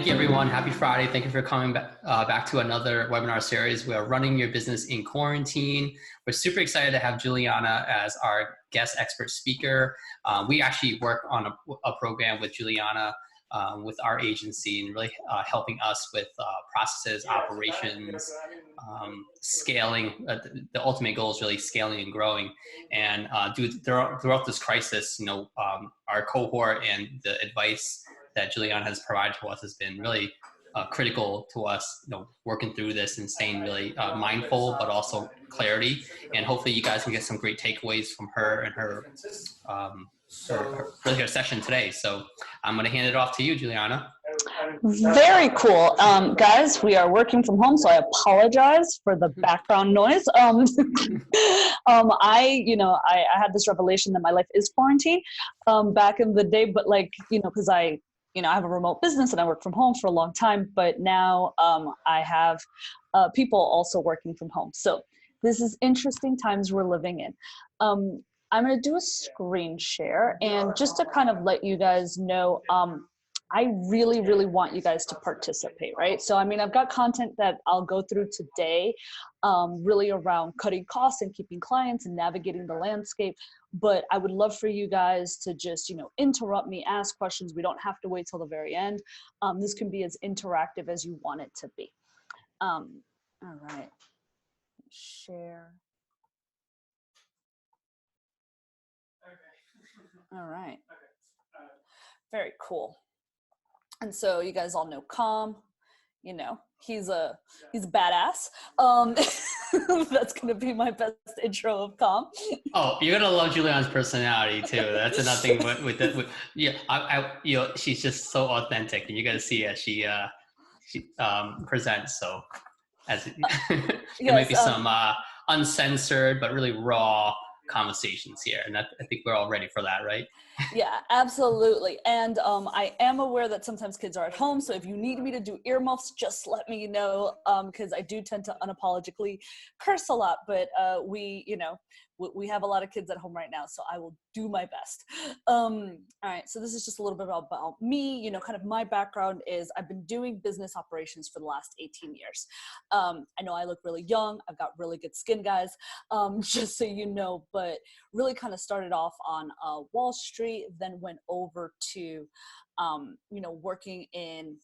Thank you, everyone. Happy Friday. Thank you for coming back to another webinar series. We are running your business in quarantine. We're super excited to have Juliana as our guest expert speaker. We actually work on a program with Juliana with our agency and really helping us with processes, operations, scaling. The ultimate goal is really scaling and growing. And throughout this crisis, our cohort and the advice that Juliana has provided to us has been really critical to us, working through this and staying really mindful, but also clarity. And hopefully you guys can get some great takeaways from her and her session today. So I'm going to hand it off to you, Juliana. Very cool. Guys, we are working from home, so I apologize for the background noise. I had this revelation that my life is quarantine back in the day, but because I have a remote business and I work from home for a long time, but now I have people also working from home. So this is interesting times we're living in. I'm going to do a screen share, and just to kind of let you guys know, I really, really want you guys to participate, right? So, I've got content that I'll go through today, really around cutting costs and keeping clients and navigating the landscape. But I would love for you guys to just, interrupt me, ask questions. We don't have to wait till the very end. This can be as interactive as you want it to be. All right. Share. All right. Very cool. And so you guys all know Kham, he's a badass. That's going to be my best intro of Kham. Oh, you're going to love Juliana's personality too. That's another thing she's just so authentic, and you're going to see as she presents. So there might be some uncensored, but really raw conversations here. And I think we're all ready for that, right? Yeah, absolutely. And I am aware that sometimes kids are at home. So if you need me to do earmuffs, just let me know, because I do tend to unapologetically curse a lot. But we have a lot of kids at home right now, so I will do my best. All right, so this is just a little bit about me. Kind of my background is I've been doing business operations for the last 18 years. I know I look really young. I've got really good skin, guys, just so you know, but really kind of started off on Wall Street, then went over to, working in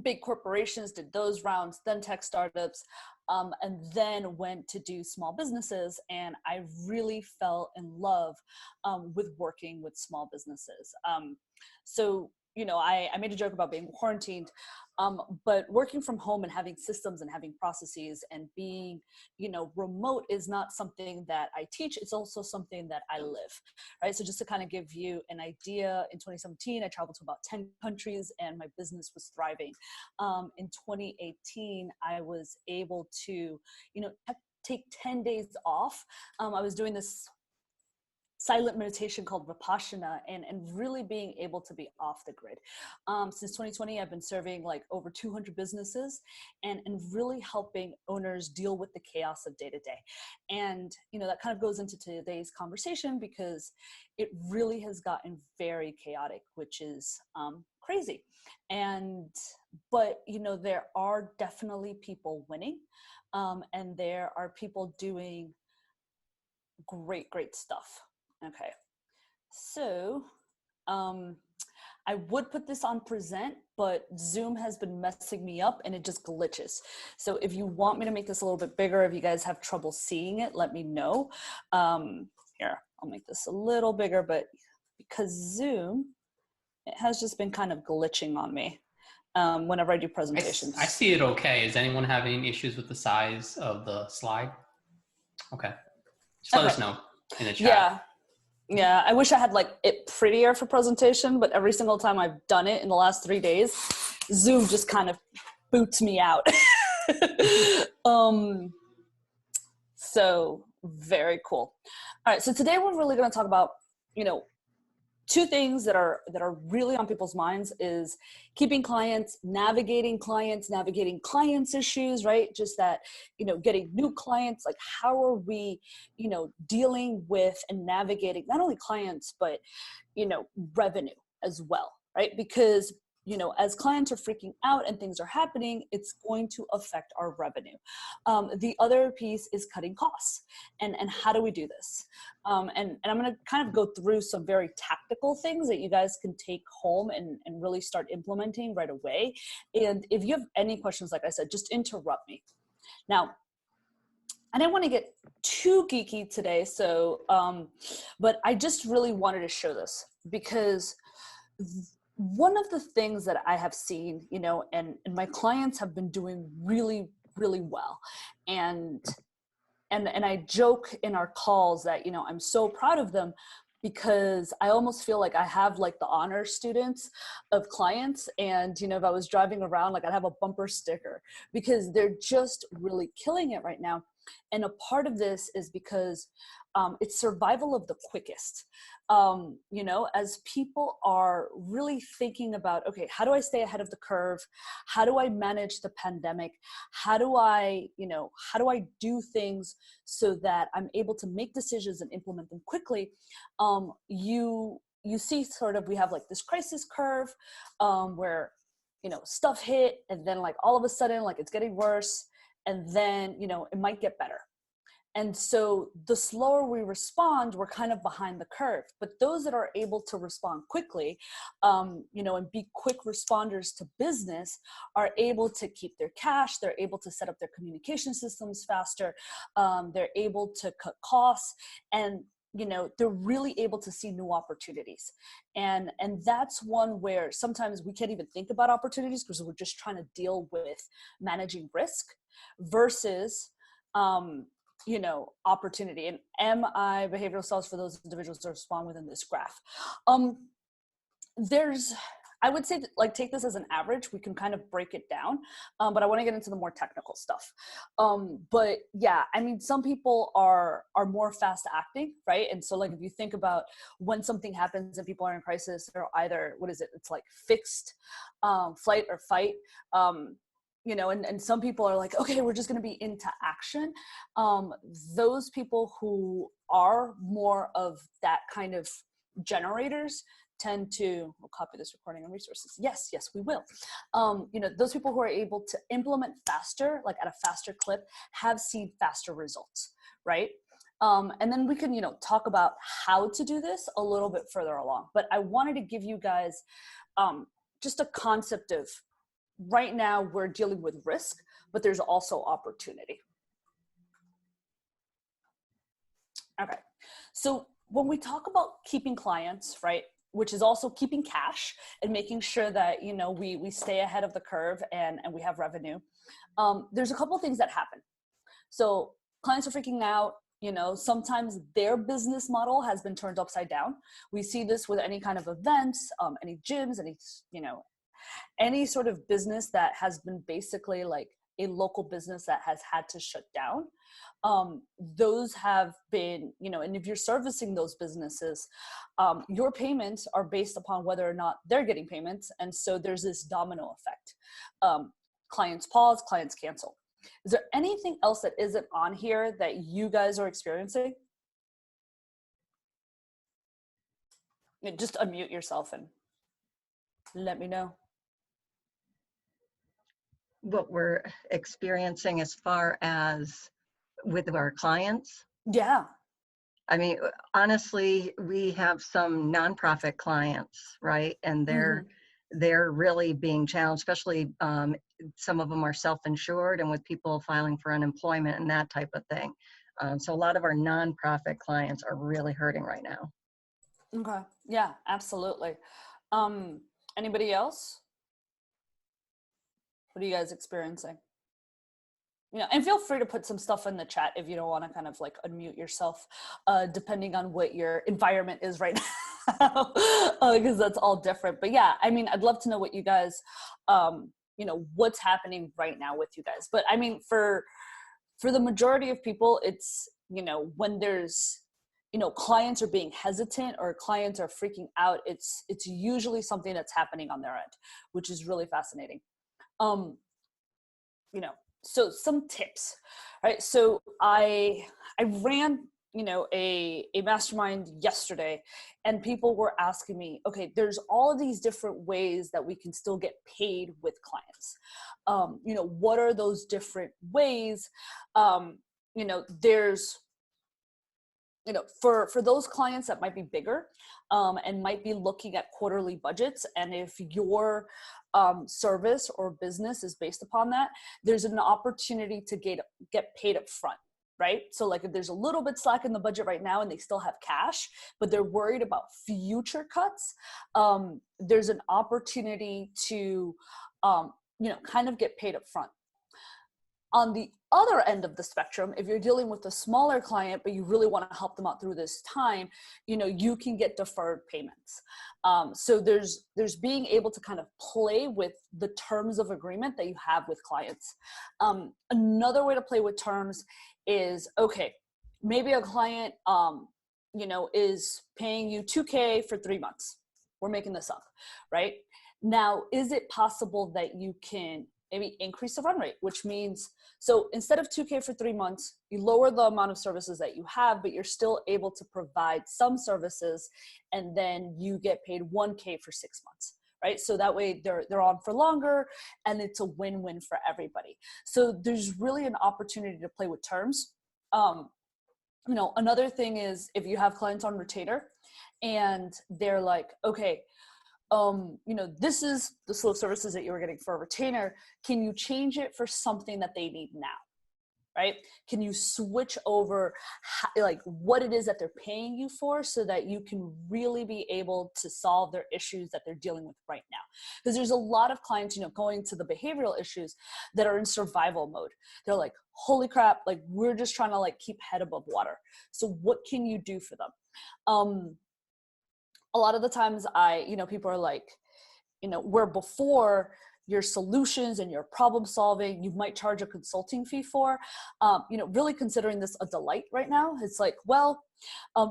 big corporations, did those rounds, then tech startups, and then went to do small businesses. And I really fell in love with working with small businesses. So, I made a joke about being quarantined, but working from home and having systems and having processes and being, remote is not something that I teach. It's also something that I live, right? So just to kind of give you an idea, in 2017, I traveled to about 10 countries and my business was thriving. In 2018, I was able to, take 10 days off. I was doing this silent meditation called Vipassana and really being able to be off the grid. Since 2020, I've been serving over 200 businesses and really helping owners deal with the chaos of day to day. And, that kind of goes into today's conversation because it really has gotten very chaotic, which is crazy. But, there are definitely people winning, and there are people doing great stuff. Okay, so I would put this on present, but Zoom has been messing me up and it just glitches. So if you want me to make this a little bit bigger, if you guys have trouble seeing it, let me know. Here, I'll make this a little bigger, but because Zoom, it has just been kind of glitching on me whenever I do presentations. I see it okay. Is anyone having any issues with the size of the slide? Okay, just let us know in the chat. Yeah, I wish I had it prettier for presentation, but every single time I've done it in the last 3 days, Zoom just kind of boots me out. So very cool. All right, so today we're really going to talk about, two things that are really on people's minds is keeping clients, navigating clients' issues, right? Just that, getting new clients, how are we, dealing with and navigating not only clients, but, revenue as well, right? Because as clients are freaking out and things are happening, it's going to affect our revenue. The other piece is cutting costs. And how do we do this? And I'm going to kind of go through some very tactical things that you guys can take home and really start implementing right away. And if you have any questions, like I said, just interrupt me. Now, I didn't want to get too geeky today, so, but I just really wanted to show this because one of the things that I have seen, and my clients have been doing really, really well. And I joke in our calls that, I'm so proud of them because I almost feel like I have like the honor students of clients. And, if I was driving around, like I'd have a bumper sticker because they're just really killing it right now. And a part of this is because it's survival of the quickest. As people are really thinking about, okay, how do I stay ahead of the curve? How do I manage the pandemic? How do I do things so that I'm able to make decisions and implement them quickly? You see sort of, we have like this crisis curve where, stuff hit and then like all of a sudden, like it's getting worse. And then, it might get better. And so the slower we respond, we're kind of behind the curve. But those that are able to respond quickly, and be quick responders to business are able to keep their cash. They're able to set up their communication systems faster. They're able to cut costs and, they're really able to see new opportunities. And that's one where sometimes we can't even think about opportunities because we're just trying to deal with managing risk versus, opportunity. And MI behavioral styles for those individuals to respond within this graph. I would say that, like, take this as an average. We can kind of break it down, but I want to get into the more technical stuff. But yeah, I mean, some people are more fast acting, right? And so, like, if you think about when something happens and people are in crisis, they're either, it's like fixed, flight or fight. And some people are like, okay, we're just going to be into action. Those people who are more of that kind of generators tend to, we'll copy this recording and resources. Yes, we will. Those people who are able to implement faster, like at a faster clip, have seen faster results, right? And then we can, talk about how to do this a little bit further along. But I wanted to give you guys just a concept of, right now we're dealing with risk, but there's also opportunity. Okay, so when we talk about keeping clients, right, which is also keeping cash and making sure that, we stay ahead of the curve and we have revenue, there's a couple of things that happen. So clients are freaking out. Sometimes their business model has been turned upside down. We see this with any kind of events, any gyms, any sort of business that has been basically like a local business that has had to shut down. Those have been, and if you're servicing those businesses, your payments are based upon whether or not they're getting payments. And so there's this domino effect. Clients pause, clients cancel. Is there anything else that isn't on here that you guys are experiencing? Just unmute yourself and let me know. What we're experiencing as far as with our clients? Yeah. I mean, honestly, we have some nonprofit clients, right? And they're really being challenged, especially some of them are self-insured and with people filing for unemployment and that type of thing. So a lot of our nonprofit clients are really hurting right now. Okay. Yeah, absolutely. Anybody else? What are you guys experiencing? And feel free to put some stuff in the chat if you don't want to kind of like unmute yourself, depending on what your environment is right now, because that's all different. But yeah, I mean, I'd love to know what you guys, what's happening right now with you guys. But I mean, for the majority of people, it's, when there's, clients are being hesitant or clients are freaking out, it's usually something that's happening on their end, which is really fascinating. So some tips, right? So I ran a mastermind yesterday, and people were asking me, okay, there's all of these different ways that we can still get paid with clients. What are those different ways? There's, for those clients that might be bigger and might be looking at quarterly budgets, and if your service or business is based upon that, there's an opportunity to get paid up front. Right? So like if there's a little bit slack in the budget right now and they still have cash, but they're worried about future cuts, there's an opportunity to, kind of get paid up front. On the other end of the spectrum, if you're dealing with a smaller client, but you really want to help them out through this time, you can get deferred payments. So there's being able to kind of play with the terms of agreement that you have with clients. Another way to play with terms is, okay, maybe a client, is paying you $2,000 for 3 months. We're making this up, right? Now, is it possible that you can maybe increase the run rate, which means, so instead of $2,000 for 3 months, you lower the amount of services that you have, but you're still able to provide some services, and then you get paid $1,000 for 6 months. Right? So that way they're on for longer, and it's a win-win for everybody. So there's really an opportunity to play with terms. Another thing is if you have clients on retainer and they're like, okay, this is the slow services that you were getting for a retainer. Can you change it for something that they need now? Right? Can you switch over like what it is that they're paying you for, so that you can really be able to solve their issues that they're dealing with right now? Because there's a lot of clients, going to the behavioral issues, that are in survival mode. They're like, holy crap, like we're just trying to like keep head above water. So what can you do for them? A lot of the times people are like, where before your solutions and your problem solving, you might charge a consulting fee for, really considering this a delight right now. It's like, well,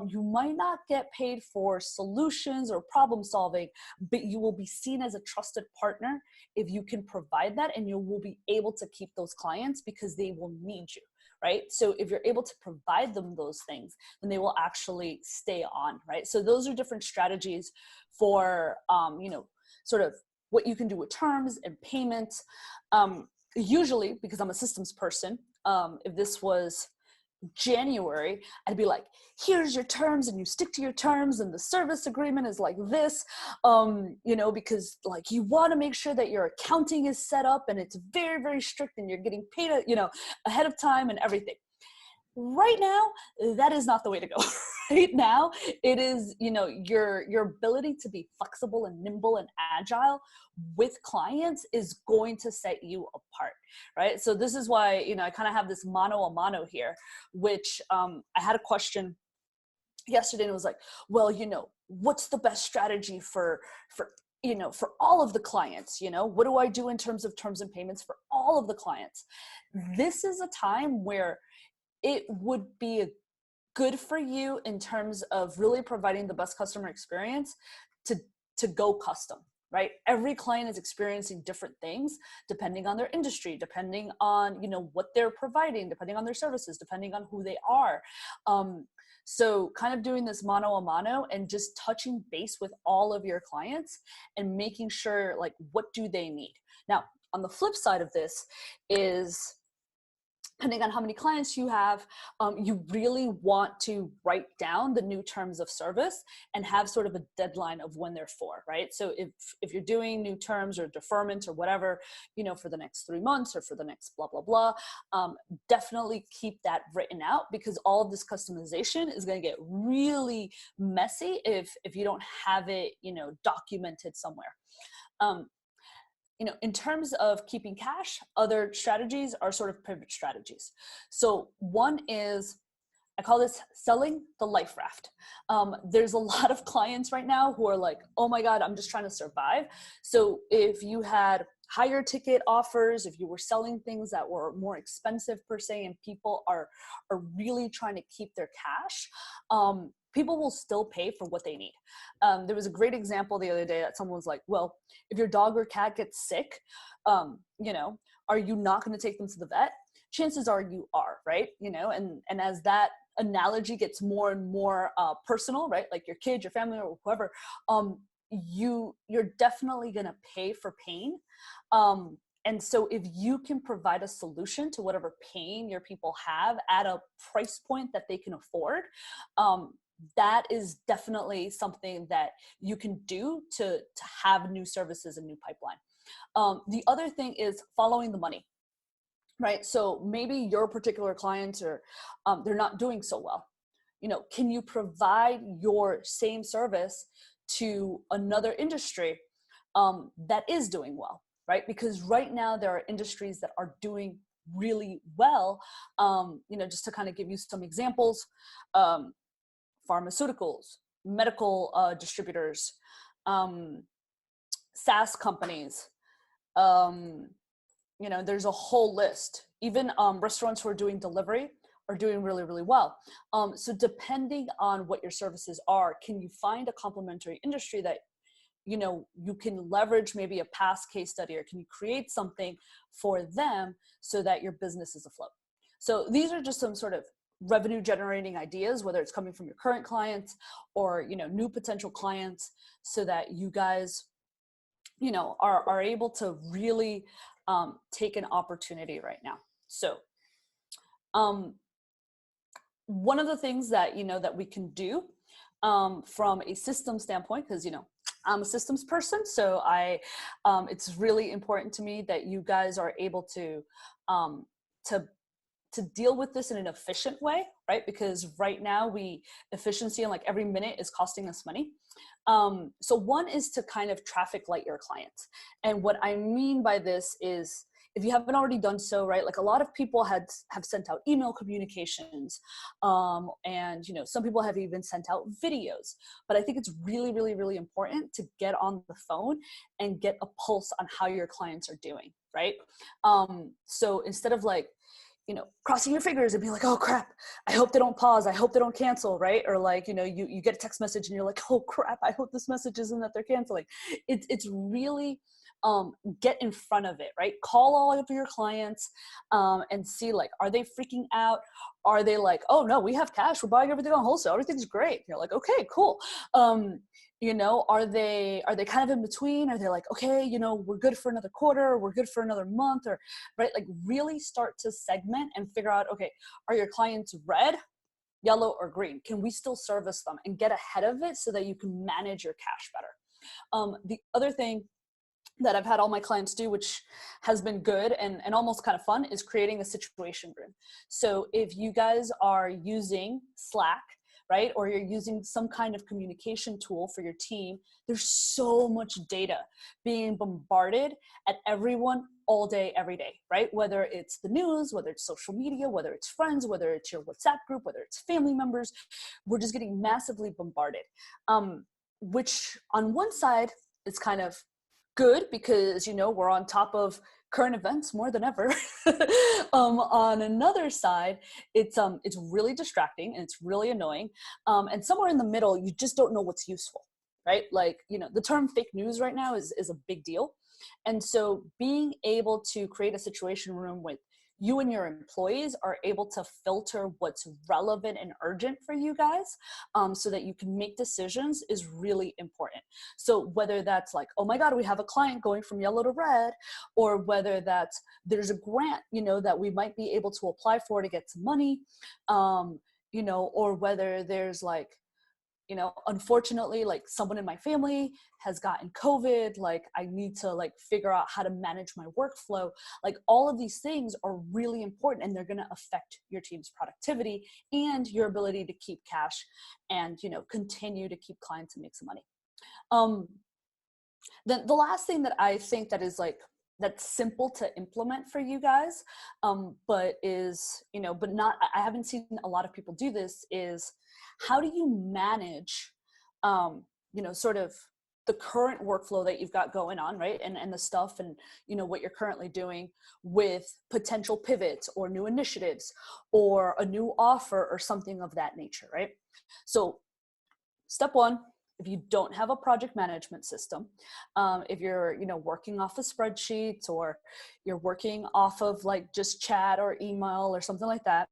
you might not get paid for solutions or problem solving, but you will be seen as a trusted partner if you can provide that, and you will be able to keep those clients because they will need you. Right? So if you're able to provide them those things, then they will actually stay on, right? So those are different strategies for, sort of what you can do with terms and payments. Usually, because I'm a systems person, if this was January, I'd be like, here's your terms, and you stick to your terms, and the service agreement is like this, because like you want to make sure that your accounting is set up and it's very, very strict, and you're getting paid, ahead of time and everything. Right now, that is not the way to go. Right now, it is, your ability to be flexible and nimble and agile with clients is going to set you apart, right? So this is why, I kind of have this mano a mano here, which I had a question yesterday, and it was like, well, what's the best strategy for all of the clients? What do I do in terms of terms and payments for all of the clients? This is a time where it would be good for you in terms of really providing the best customer experience to go custom, right? Every client is experiencing different things depending on their industry, depending on, what they're providing, depending on their services, depending on who they are. So kind of doing this mano a mano and just touching base with all of your clients and making sure, like, what do they need? Now, on the flip side of this is, depending on how many clients you have, you really want to write down the new terms of service and have sort of a deadline of when they're for, right? So if you're doing new terms or deferment or whatever, for the next 3 months or for the next blah, blah, blah, definitely keep that written out, because all of this customization is going to get really messy if you don't have it, documented somewhere. In terms of keeping cash, other strategies are sort of pivot strategies. So one is, I call this selling the life raft. There's a lot of clients right now who are like, oh my God, I'm just trying to survive. So if you had higher ticket offers, if you were selling things that were more expensive per se, and people are really trying to keep their cash, people will still pay for what they need. There was a great example the other day that someone was like, well, if your dog or cat gets sick, are you not going to take them to the vet? Chances are you are, right? And as that analogy gets more and more personal, right? Like your kid, your family, or whoever, you're definitely going to pay for pain. And so if you can provide a solution to whatever pain your people have at a price point that they can afford, that is definitely something that you can do to have new services and new pipeline. The other thing is following the money, right? So maybe your particular clients are, they're not doing so well. You know, can you provide your same service to another industry that is doing well, right? Because right now there are industries that are doing really well. You know, just to kind of give you some examples, pharmaceuticals, medical distributors, SaaS companies, you know, there's a whole list. Even restaurants who are doing delivery are doing really, really well. So depending on what your services are, can you find a complementary industry that, you know, you can leverage maybe a past case study, or can you create something for them so that your business is afloat? So these are just some sort of revenue generating ideas, whether it's coming from your current clients or, you know, new potential clients, so that you guys, you know, are able to really take an opportunity right now. So one of the things that, you know, that we can do from a system standpoint, because, you know, I'm a systems person, so it's really important to me that you guys are able to deal with this in an efficient way, right? Because right now efficiency and like every minute is costing us money. So one is to kind of traffic light your clients. And what I mean by this is, if you haven't already done so, right, like a lot of people have sent out email communications, and, you know, some people have even sent out videos. But I think it's really, really, really important to get on the phone and get a pulse on how your clients are doing, right? So instead of like, you know, crossing your fingers and being like, oh crap, I hope they don't pause, I hope they don't cancel, right? Or like, you know, you get a text message and you're like, oh crap, I hope this message isn't that they're canceling. It's really, get in front of it, right? Call all of your clients and see, like, are they freaking out? Are they like, oh no, we have cash, we're buying everything on wholesale, everything's great. You're like, okay, cool. You know, are they kind of in between? Are they like, okay, you know, we're good for another quarter, we're good for another month, or right? Like really start to segment and figure out, okay, are your clients red, yellow, or green? Can we still service them and get ahead of it so that you can manage your cash better? The other thing that I've had all my clients do, which has been good and almost kind of fun, is creating a situation room. So if you guys are using Slack, right, or you're using some kind of communication tool for your team, there's so much data being bombarded at everyone all day, every day, right? Whether it's the news, whether it's social media, whether it's friends, whether it's your WhatsApp group, whether it's family members, we're just getting massively bombarded. Which on one side is kind of good because, you know, we're on top of current events more than ever. On another side, it's really distracting and it's really annoying. And somewhere in the middle, you just don't know what's useful, right? Like, you know, the term fake news right now is a big deal. And so being able to create a situation room with you and your employees are able to filter what's relevant and urgent for you guys, so that you can make decisions is really important. So whether that's like, oh my God, we have a client going from yellow to red, or whether that's there's a grant, you know, that we might be able to apply for to get some money, you know, or whether there's like, you know, unfortunately, like someone in my family has gotten COVID, like I need to like figure out how to manage my workflow. Like all of these things are really important and they're going to affect your team's productivity and your ability to keep cash and, you know, continue to keep clients and make some money. Then the last thing that I think that is like, that's simple to implement for you guys, but is, you know, but not, I haven't seen a lot of people do this, is how do you manage, you know, sort of the current workflow that you've got going on, right? And the stuff and, you know, what you're currently doing with potential pivots or new initiatives or a new offer or something of that nature, right? So step one, if you don't have a project management system, if you're, you know, working off of spreadsheets or you're working off of like just chat or email or something like that,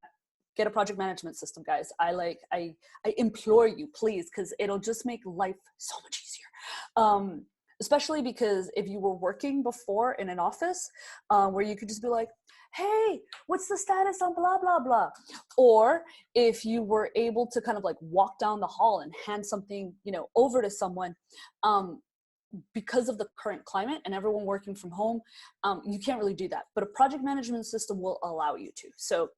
get a project management system, guys. I implore you, please, because it'll just make life so much easier. Especially because if you were working before in an office where you could just be like, hey, what's the status on blah, blah, blah. Or if you were able to kind of like walk down the hall and hand something, over to someone, because of the current climate and everyone working from home, you can't really do that. But a project management system will allow you to. So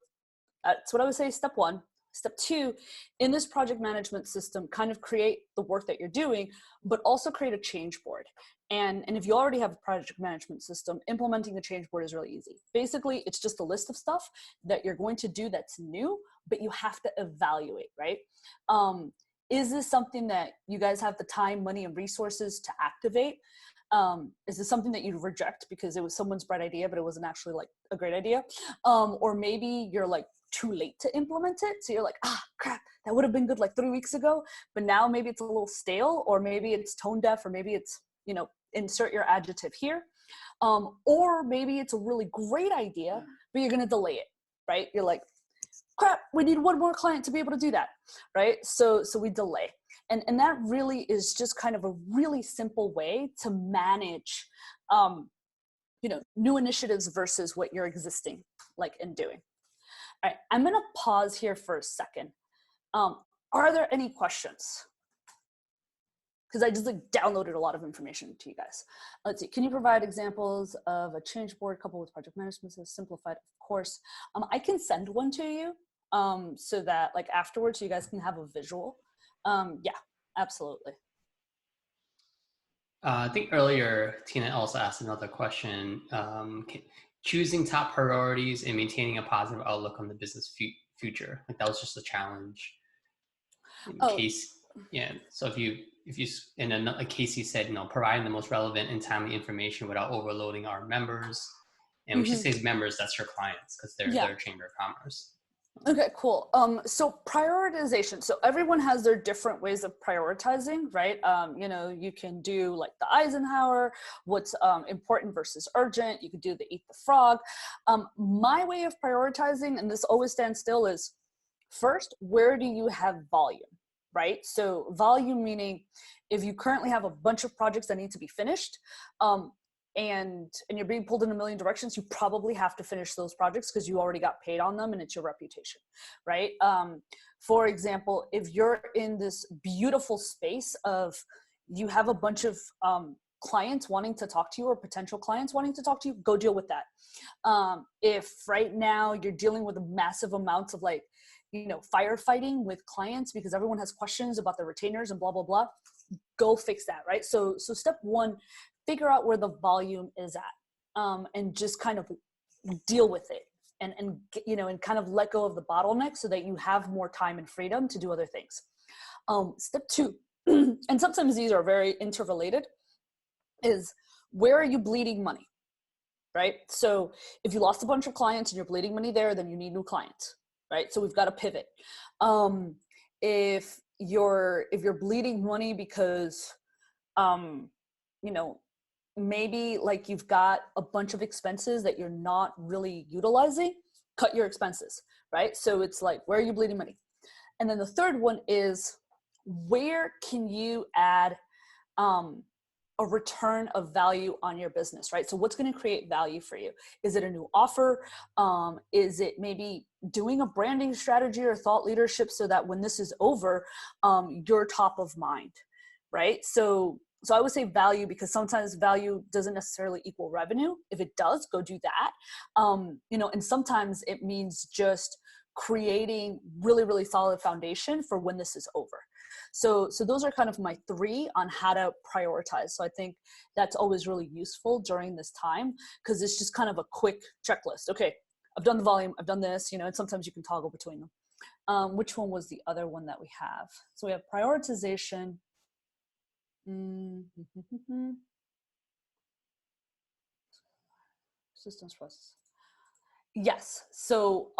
that's what I would say, step one. Step two, in this project management system, kind of create the work that you're doing, but also create a change board. And if you already have a project management system, implementing the change board is really easy. Basically, it's just a list of stuff that you're going to do that's new, but you have to evaluate, right? Is this something that you guys have the time, money, and resources to activate? Is this something that you'd reject because it was someone's bright idea, but it wasn't actually like a great idea? Or maybe you're like too late to implement it. So you're like, crap, that would have been good like 3 weeks ago, but now maybe it's a little stale, or maybe it's tone deaf, or maybe it's, insert your adjective here. Or maybe it's a really great idea, but you're going to delay it, right? You're like, crap, we need one more client to be able to do that, right? So we delay. And that really is just kind of a really simple way to manage, new initiatives versus what you're existing like and doing. All right, I'm gonna pause here for a second. Are there any questions? Because I just downloaded a lot of information to you guys. Let's see, can you provide examples of a change board coupled with project management system, simplified, of course. I can send one to you so that like afterwards you guys can have a visual. Yeah, absolutely. I think earlier Tina also asked another question. Choosing top priorities and maintaining a positive outlook on the business future. Like that was just a challenge. So if you in a case you said, providing the most relevant and timely information without overloading our members, and we should say members, that's your clients, because they're Chamber of Commerce. Okay, cool. So prioritization. So everyone has their different ways of prioritizing, right? You can do like the Eisenhower, what's important versus urgent. You could do the eat the frog. My way of prioritizing, and this always stands still, is first, where do you have volume, right? So volume meaning if you currently have a bunch of projects that need to be finished, and you're being pulled in a million directions, you probably have to finish those projects because you already got paid on them and it's your reputation, right? For example, if you're in this beautiful space of you have a bunch of clients wanting to talk to you or potential clients wanting to talk to you, go deal with that. If right now you're dealing with massive amounts of firefighting with clients because everyone has questions about the retainers and blah, blah, blah, go fix that, right? So step one, figure out where the volume is at, and just kind of deal with it and kind of let go of the bottleneck so that you have more time and freedom to do other things. Step two, and sometimes these are very interrelated, is where are you bleeding money, right? So if you lost a bunch of clients and you're bleeding money there, then you need new clients, right? So we've got to pivot. If you're bleeding money because, maybe like you've got a bunch of expenses that you're not really utilizing, cut your expenses, right? So it's like, where are you bleeding money? And then the third one is, where can you add a return of value on your business, right? So what's going to create value for you? Is it a new offer? Is it maybe doing a branding strategy or thought leadership so that when this is over, you're top of mind, right? So I would say value, because sometimes value doesn't necessarily equal revenue. If it does, go do that. And sometimes it means just creating really, really solid foundation for when this is over. So those are kind of my three on how to prioritize. So I think that's always really useful during this time because it's just kind of a quick checklist. Okay, I've done the volume, I've done this, and sometimes you can toggle between them. Which one was the other one that we have? So we have prioritization. Systems process. Yes. So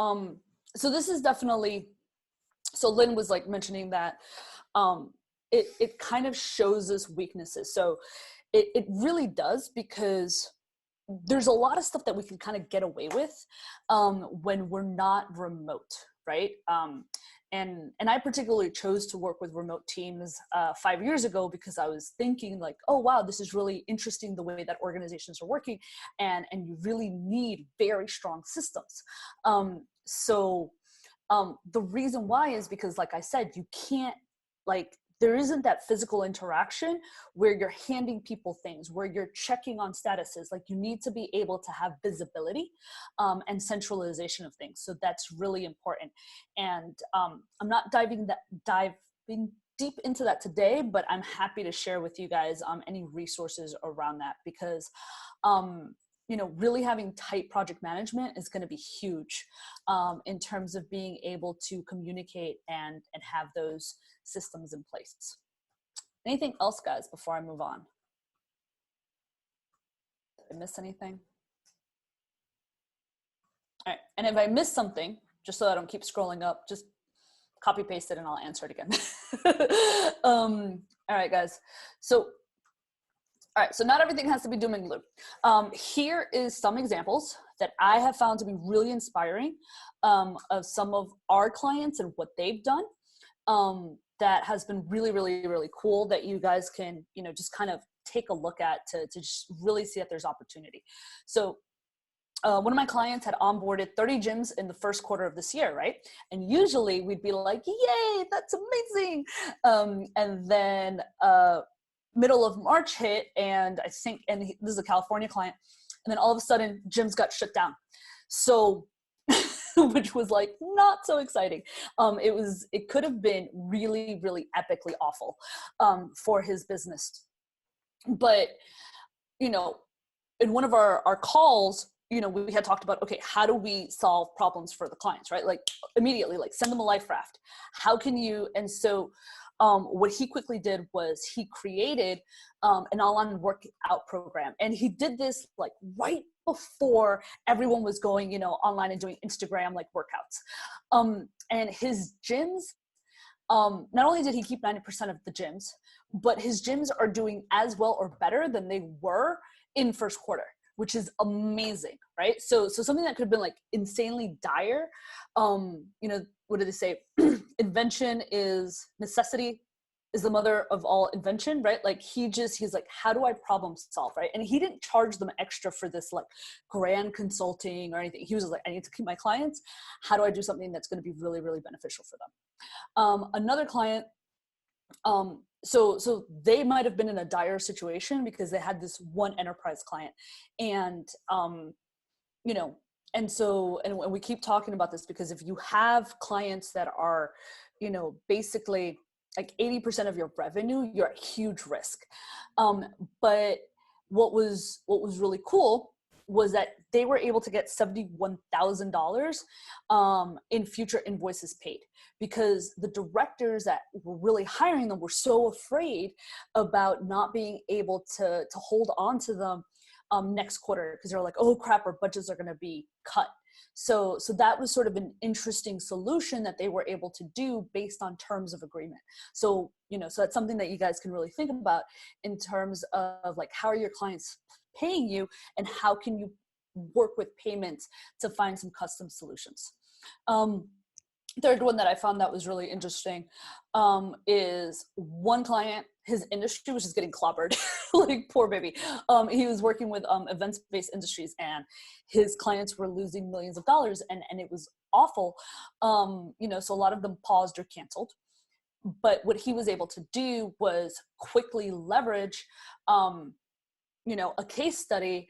this is definitely, so Lynn was like mentioning that it kind of shows us weaknesses. So it really does, because there's a lot of stuff that we can kind of get away with when we're not remote, right? And I particularly chose to work with remote teams 5 years ago because I was thinking like, oh wow, this is really interesting the way that organizations are working, and you really need very strong systems. The reason why is because, like I said, you can't, like, there isn't that physical interaction where you're handing people things, where you're checking on statuses. Like, you need to be able to have visibility and centralization of things. So that's really important. And I'm not diving deep into that today, but I'm happy to share with you guys any resources around that, because really having tight project management is going to be huge in terms of being able to communicate and have those systems in place. Anything else, guys, before I move on? Did I miss anything? All right, and if I miss something, just so I don't keep scrolling up, just copy paste it and I'll answer it again. All right, guys. All right, so not everything has to be doom and gloom. Here is some examples that I have found to be really inspiring of some of our clients and what they've done. That has been really, really, really cool that you guys can, just kind of take a look at to just really see that there's opportunity. So one of my clients had onboarded 30 gyms in the first quarter of this year, right? And usually we'd be like, yay, that's amazing. And then middle of March hit, and this is a California client, and then all of a sudden gyms got shut down. So, which was like not so exciting. It could have been really, really epically awful for his business. But, in one of our calls, we had talked about, okay, how do we solve problems for the clients, right? Like immediately, like send them a life raft. How can you, and so what he quickly did was he created an online workout program. And he did this like right before everyone was going, online and doing Instagram like workouts. And his gyms, not only did he keep 90% of the gyms, but his gyms are doing as well or better than they were in first quarter, which is amazing, right? So something that could have been like insanely dire, what do they say? Invention is necessity is the mother of all invention, right? Like he's like, how do I problem solve, right? And he didn't charge them extra for this like grand consulting or anything. He was like, I need to keep my clients. How do I do something that's going to be really, really beneficial for them? Another client, so they might have been in a dire situation because they had this one enterprise client, and and we keep talking about this because if you have clients that are, basically like 80% of your revenue, you're at huge risk. But what was really cool was that they were able to get $71,000 in future invoices paid, because the directors that were really hiring them were so afraid about not being able to hold on to them next quarter, because they're like, oh crap, our budgets are going to be cut. So that was sort of an interesting solution that they were able to do based on terms of agreement. So, so that's something that you guys can really think about in terms of like, how are your clients paying you and how can you work with payments to find some custom solutions. Third one that I found that was really interesting is one client, his industry was just getting clobbered, like poor baby. He was working with events-based industries, and his clients were losing millions of dollars, and it was awful. So a lot of them paused or canceled. But what he was able to do was quickly leverage a case study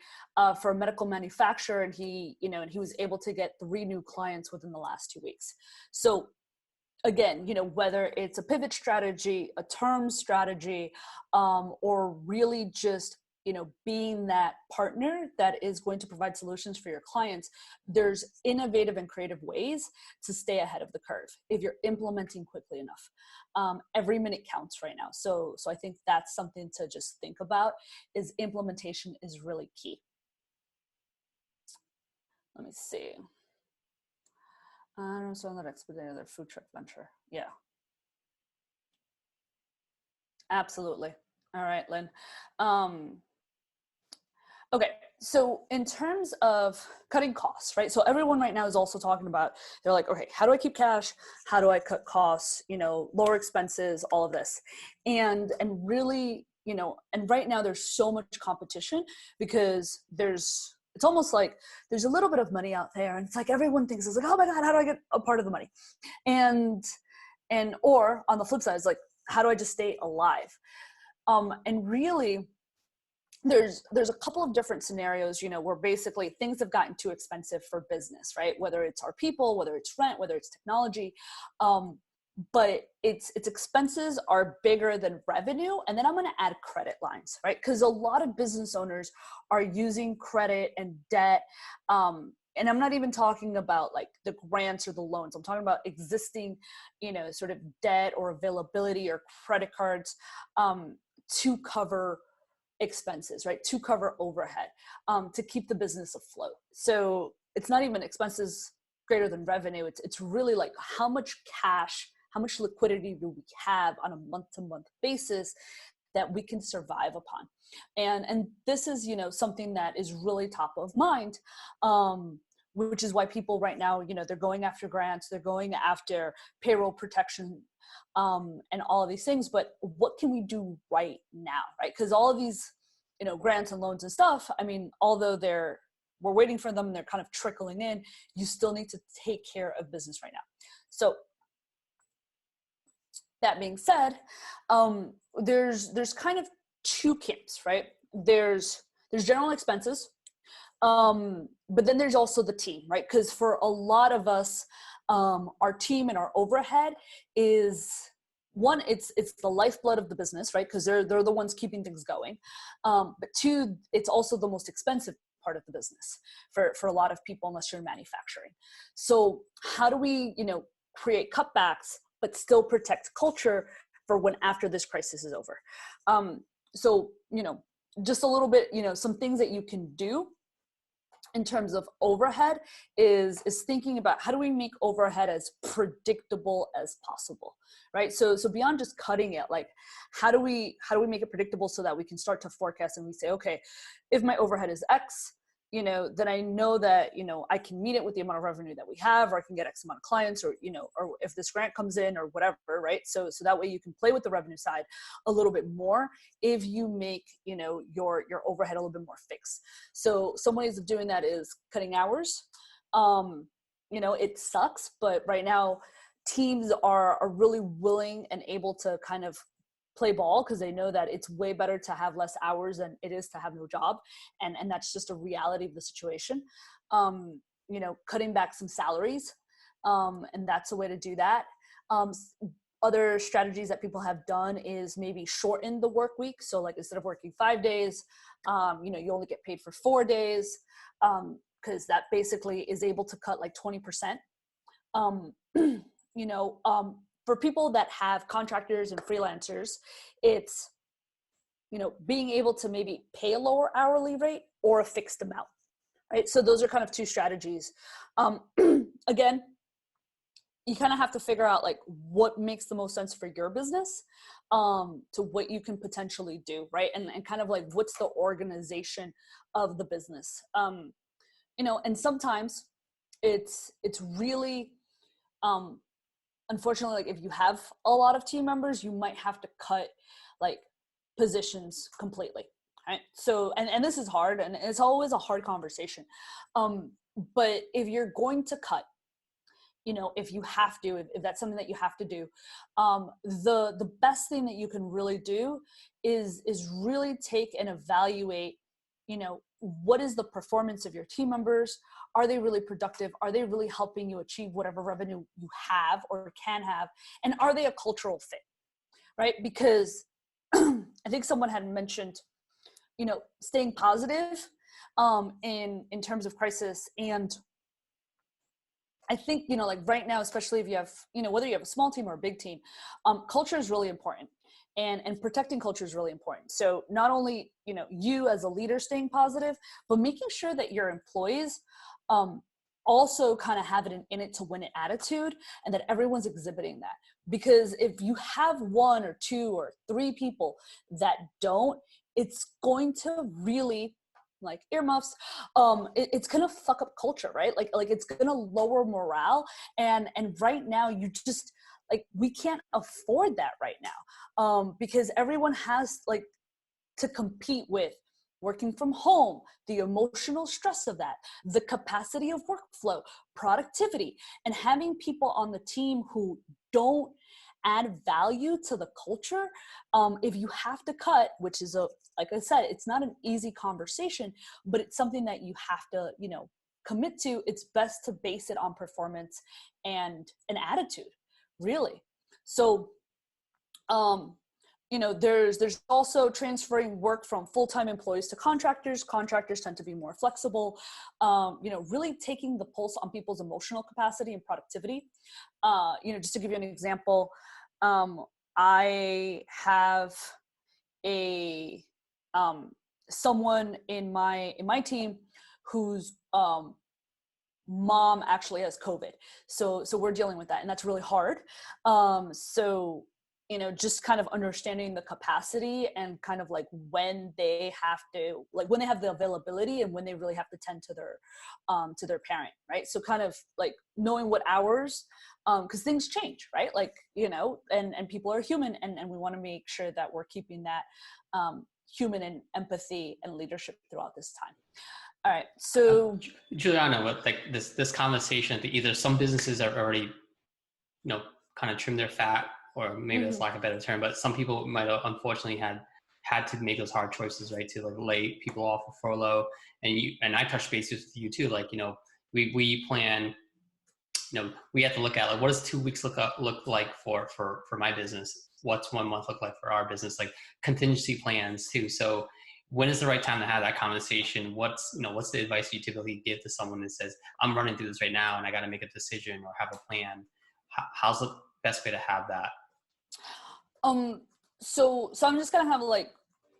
for a medical manufacturer, and he was able to get 3 new clients within the last 2 weeks. So again, whether it's a pivot strategy, a term strategy, or really just, being that partner that is going to provide solutions for your clients, there's innovative and creative ways to stay ahead of the curve if you're implementing quickly enough. Every minute counts right now. So I think that's something to just think about, is implementation is really key. Let me see. I don't know, that expedited their food truck venture. Yeah. Absolutely. All right, Lynn. Okay, so in terms of cutting costs, right? So everyone right now is also talking about, they're like, okay, how do I keep cash? How do I cut costs? Lower expenses, all of this. And really, and right now there's so much competition because it's almost like there's a little bit of money out there and it's like everyone thinks it's like, oh my God, how do I get a part of the money? And or on the flip side, it's like, how do I just stay alive? And really, there's a couple of different scenarios, where basically things have gotten too expensive for business, right? Whether it's our people, whether it's rent, whether it's technology, but its expenses are bigger than revenue. And then I'm going to add credit lines, right? Because a lot of business owners are using credit and debt. And I'm not even talking about like the grants or the loans. I'm talking about existing, sort of debt or availability or credit cards to cover expenses, right? To cover overhead, to keep the business afloat. So it's not even expenses greater than revenue. It's really like how much cash, how much liquidity do we have on a month-to-month basis that we can survive upon. And this is, something that is really top of mind, which is why people right now, they're going after grants, they're going after payroll protection, and all of these things. But what can we do right now, right? Because all of these, grants and loans and stuff, I mean, although we're waiting for them and they're kind of trickling in, you still need to take care of business right now. So that being said, there's kind of two camps, right? There's general expenses, but then there's also the team, right? Because for a lot of us, our team and our overhead is one, it's the lifeblood of the business, right? Because they're the ones keeping things going. But two, it's also the most expensive part of the business for a lot of people, unless you're in manufacturing. So how do we, create cutbacks, but still protect culture for when after this crisis is over? So, just a little bit, some things that you can do in terms of overhead is thinking about how do we make overhead as predictable as possible, right? So beyond just cutting it, like how do we make it predictable so that we can start to forecast and we say, okay, if my overhead is X, then I know that, I can meet it with the amount of revenue that we have, or I can get X amount of clients, or, or if this grant comes in or whatever, right? So that way you can play with the revenue side a little bit more if you make, your overhead a little bit more fixed. So some ways of doing that is cutting hours. It sucks, but right now teams are really willing and able to kind of play ball because they know that it's way better to have less hours than it is to have no job. And that's just a reality of the situation. Cutting back some salaries. And that's a way to do that. Other strategies that people have done is maybe shorten the work week. So like instead of working 5 days, you only get paid for 4 days, because that basically is able to cut like 20%. For people that have contractors and freelancers, it's, being able to maybe pay a lower hourly rate or a fixed amount, right? So those are kind of two strategies. Again, you kind of have to figure out like what makes the most sense for your business, to what you can potentially do, right? And kind of like what's the organization of the business. And sometimes it's really, unfortunately, like if you have a lot of team members, you might have to cut like positions completely, right? So, and this is hard, and it's always a hard conversation. But if you're going to cut, if you have to, if that's something that you have to do, the best thing that you can really do is really take and evaluate, what is the performance of your team members? Are they really productive? Are they really helping you achieve whatever revenue you have or can have? And are they a cultural fit, right? Because I think someone had mentioned, staying positive in terms of crisis. And I think, like right now, especially if you have, whether you have a small team or a big team, culture is really important. And protecting culture is really important. So not only, you as a leader staying positive, but making sure that your employees also kind of have it in it to win it attitude, and that everyone's exhibiting that. Because if you have 1 or 2 or 3 people that don't, it's going to really like earmuffs, it's gonna fuck up culture, right? Like it's gonna lower morale. And right now you just like, we can't afford that right now, because everyone has like to compete with working from home, the emotional stress of that, the capacity of workflow, productivity, and having people on the team who don't add value to the culture. If you have to cut, which is like I said, it's not an easy conversation, but it's something that you have to, commit to. It's best to base it on performance and an attitude, really. So, there's also transferring work from full-time employees to contractors. Contractors tend to be more flexible, really taking the pulse on people's emotional capacity and productivity. Just to give you an example, I have someone in my team whose mom actually has COVID. So we're dealing with that, and that's really hard. Just kind of understanding the capacity and kind of like when they have the availability and when they really have to tend to their parent, right? So kind of like knowing what hours, because things change, right? Like, and people are human, and we want to make sure that we're keeping that human and empathy and leadership throughout this time. All right, so Juliana, with like this conversation, that either some businesses are already, kind of trim their fat, or maybe that's lack of a better term, but some people might have unfortunately had to make those hard choices, right? To like lay people off of furlough, and I touched bases with you too. Like, we plan, we have to look at like, what does 2 weeks look like for my business? What's 1 month look like for our business? Like contingency plans too. So when is the right time to have that conversation? What's the advice you typically give to someone that says, I'm running through this right now and I got to make a decision or have a plan? How's the best way to have that? So I'm just gonna have like,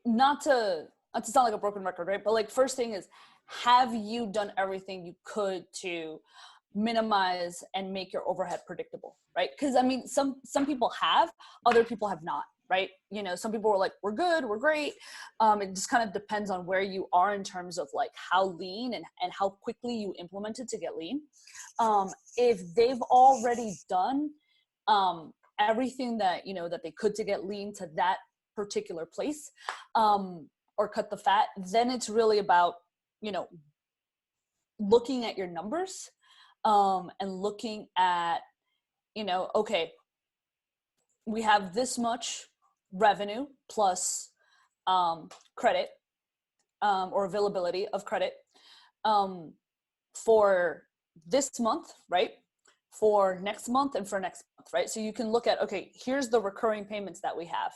not to sound like a broken record, right? But like, first thing is, have you done everything you could to minimize and make your overhead predictable, right? Because I mean, some people have, other people have not, right? Some people were like, we're good, we're great. It just kind of depends on where you are in terms of like how lean and how quickly you implemented to get lean. If they've already done everything that that they could to get lean to that particular place, or cut the fat, then it's really about looking at your numbers, and looking at okay, we have this much revenue plus credit, or availability of credit, for this month, right? For next month and for next month, right? So you can look at, okay, here's the recurring payments that we have.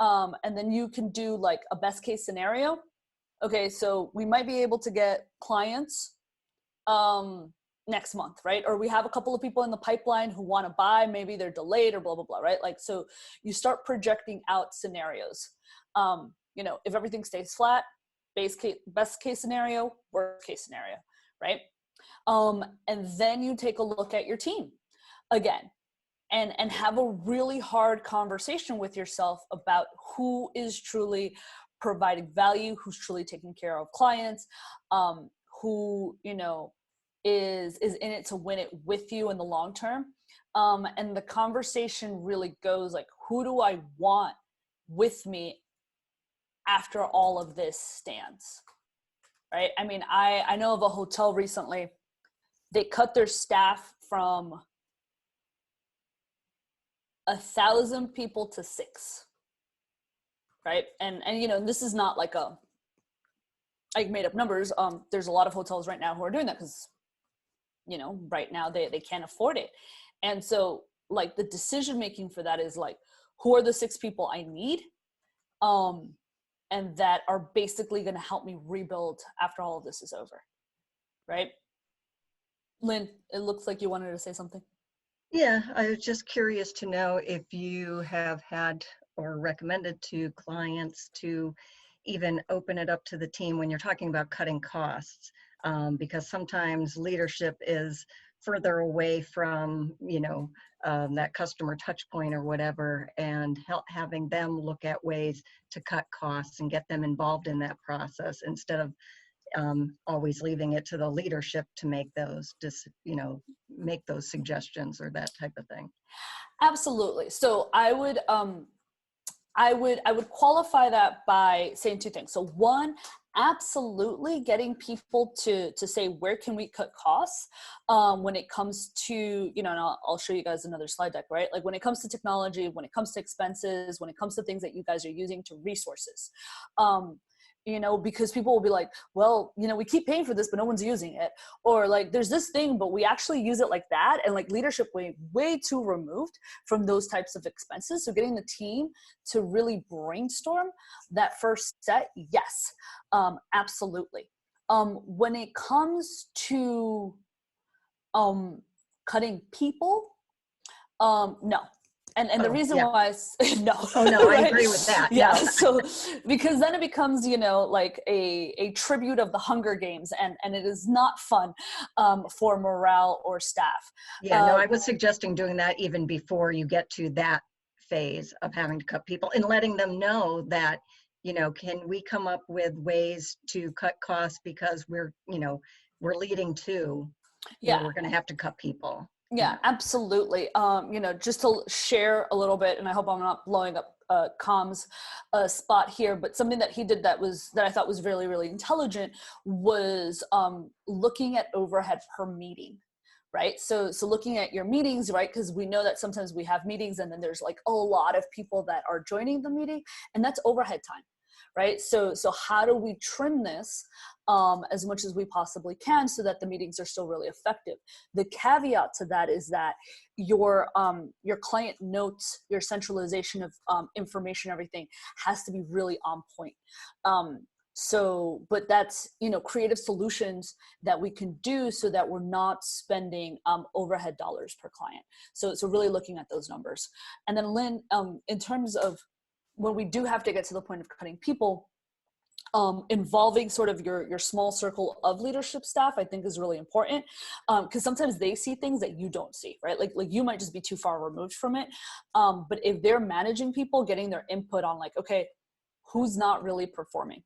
And then you can do like a best case scenario. Okay, so we might be able to get clients next month, right? Or we have a couple of people in the pipeline who want to buy, maybe they're delayed or blah, blah, blah, right? Like, so you start projecting out scenarios. If everything stays flat, best case scenario, worst case scenario, right? And then you take a look at your team again, and have a really hard conversation with yourself about who is truly providing value, who's truly taking care of clients, who, is in it to win it with you in the long term. And the conversation really goes like, who do I want with me after all of this stands, right? I mean, I know of a hotel recently, they cut their staff from 1,000 people to 6, right? And this is not like I made up numbers. There's a lot of hotels right now who are doing that because, right now they can't afford it. And so like the decision making for that is like, who are the 6 people I need, and that are basically going to help me rebuild after all of this is over, right? Lynn, it looks like you wanted to say something. Yeah, I was just curious to know if you have had or recommended to clients to even open it up to the team when you're talking about cutting costs, because sometimes leadership is further away from, that customer touch point or whatever, and having them look at ways to cut costs and get them involved in that process instead of always leaving it to the leadership to make those, make those suggestions or that type of thing. Absolutely. So I would qualify that by saying two things. So one, absolutely getting people to say, where can we cut costs when it comes to, and I'll show you guys another slide deck, right? Like when it comes to technology, when it comes to expenses, when it comes to things that you guys are using, to resources. Because people will be like, well, we keep paying for this, but no one's using it. Or like, there's this thing, but we actually use it like that. And like leadership way too removed from those types of expenses. So getting the team to really brainstorm that first set, yes, absolutely. When it comes to cutting people, no. And the reason why no. Oh no, right? I agree with that. Yeah. No. So because then it becomes, like a tribute of the Hunger Games, and it is not fun for morale or staff. Yeah, no, I was suggesting doing that even before you get to that phase of having to cut people, and letting them know that, can we come up with ways to cut costs, because we're leading to, we're going to have to cut people. Yeah, absolutely. Just to share a little bit, and I hope I'm not blowing up Kham's spot here, but something that he did that I thought was really, really intelligent was looking at overhead per meeting. Right. So looking at your meetings, right? Because we know that sometimes we have meetings and then there's like a lot of people that are joining the meeting, and that's overhead time. Right. So how do we trim this as much as we possibly can so that the meetings are still really effective? The caveat to that is that your client notes, your centralization of information, everything has to be really on point. But that's, creative solutions that we can do so that we're not spending overhead dollars per client. So really looking at those numbers. And then Lynn, in terms of when we do have to get to the point of cutting people, involving sort of your small circle of leadership staff, I think is really important, because sometimes they see things that you don't see, right? Like you might just be too far removed from it. But if they're managing people, getting their input on like, okay, who's not really performing,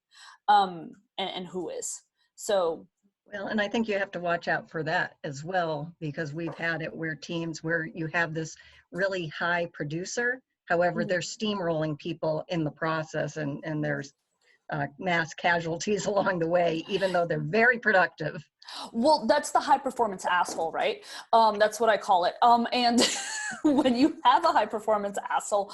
and who is. So. Well, and I think you have to watch out for that as well, because we've had it where teams where you have this really high producer, however, they're steamrolling people in the process, and there's mass casualties along the way, even though they're very productive. Well, that's the high performance asshole, right? That's what I call it. And when you have a high performance asshole,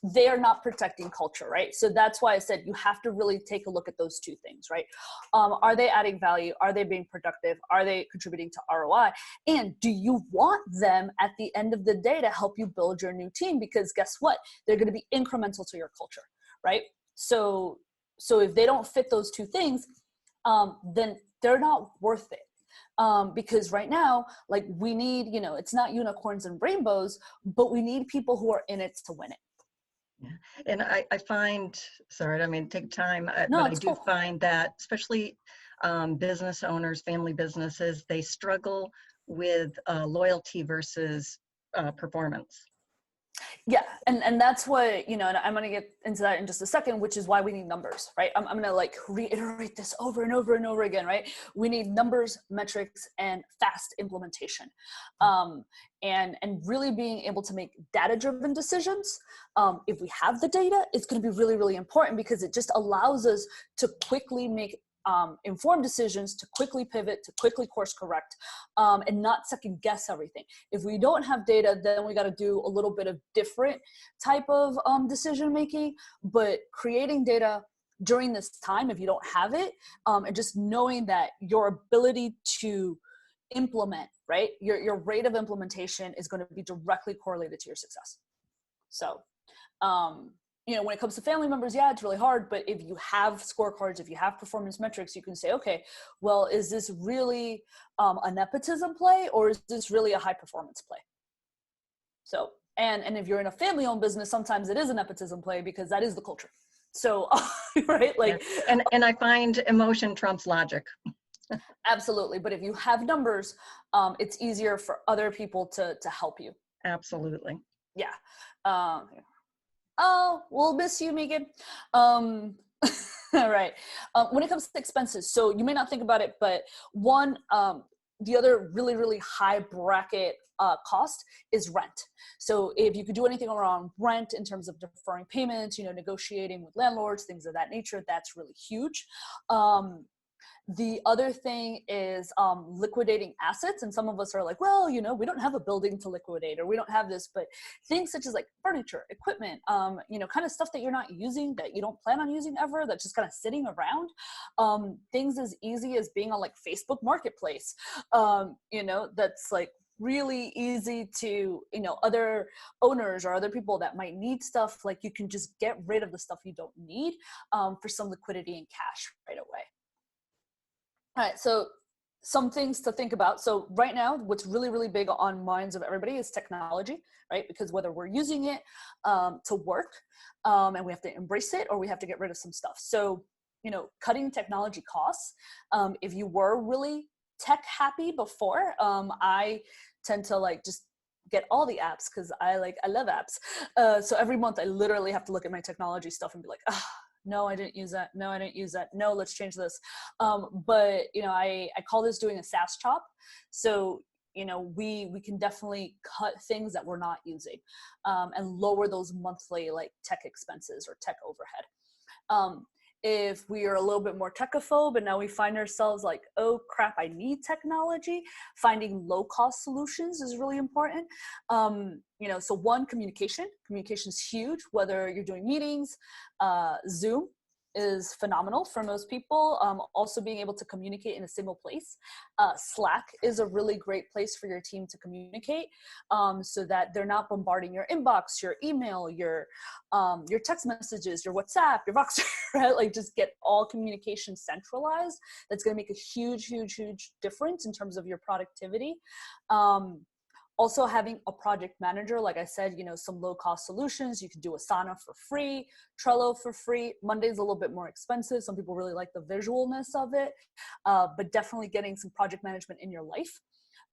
they are not protecting culture, right? So that's why I said you have to really take a look at those two things, right? Are they adding value? Are they being productive? Are they contributing to ROI? And do you want them at the end of the day to help you build your new team? Because guess what? They're going to be incremental to your culture, right? So if they don't fit those two things, then they're not worth it. Because right now, like we need, it's not unicorns and rainbows, but we need people who are in it to win it. Yeah. And I find, sorry, I mean, take time, No, but I do cool. find that especially business owners, family businesses, they struggle with loyalty versus performance. Yeah. And that's what, and I'm going to get into that in just a second, which is why we need numbers, right? I'm going to like reiterate this over and over and over again, right? We need numbers, metrics, and fast implementation. And really being able to make data-driven decisions. If we have the data, it's going to be really, really important, because it just allows us to quickly make informed decisions, to quickly pivot, to quickly course correct, and not second guess everything. If we don't have data, then we got to do a little bit of different type of decision making. But creating data during this time, if you don't have it, and just knowing that your ability to implement, right, your rate of implementation is going to be directly correlated to your success. So when it comes to family members, yeah, it's really hard. But if you have scorecards, if you have performance metrics, you can say, okay, well, is this really a nepotism play, or is this really a high performance play? So, and if you're in a family owned business, sometimes it is a nepotism play, because that is the culture. So, right. Like, yeah. And I find emotion trumps logic. Absolutely. But if you have numbers, it's easier for other people to help you. Absolutely. Yeah. Oh, we'll miss you, Megan. Right. When it comes to expenses, so you may not think about it, but one, the other really, really high bracket cost is rent. So if you could do anything around rent in terms of deferring payments, you know, negotiating with landlords, things of that nature, that's really huge. The other thing is liquidating assets. And some of us are like, well, you know, we don't have a building to liquidate, or we don't have this, but things such as like furniture, equipment, you know, kind of stuff that you're not using, that you don't plan on using ever, that's just kind of sitting around. Things as easy as being on like Facebook Marketplace, you know, that's like really easy to, you know, other owners or other people that might need stuff, like you can just get rid of the stuff you don't need for some liquidity and cash right away. All right, so some things to think about. So right now, what's really, really big on minds of everybody is technology, right? Because whether we're using it to work and we have to embrace it, or we have to get rid of some stuff. So, you know, cutting technology costs. If you were really tech happy before, I tend to like just get all the apps because I love apps. So every month I literally have to look at my technology stuff and be like, no, I didn't use that. No, I didn't use that. No, let's change this. But, you know, I call this doing a SaaS chop. So, you know, we can definitely cut things that we're not using and lower those monthly like tech expenses or tech overhead. If we are a little bit more techophobe and now we find ourselves like, oh crap, I need technology, finding low cost solutions is really important. You know, so one, communication is huge, whether you're doing meetings, Zoom is phenomenal for most people. Also being able to communicate in a single place. Slack is a really great place for your team to communicate so that they're not bombarding your inbox, your email, your text messages, your WhatsApp, your Voxer, right? Like just get all communication centralized. That's going to make a huge, huge, huge difference in terms of your productivity. Also having a project manager, like I said, you know, some low cost solutions. You can do Asana for free, Trello for free. Monday's a little bit more expensive. Some people really like the visualness of it, but definitely getting some project management in your life.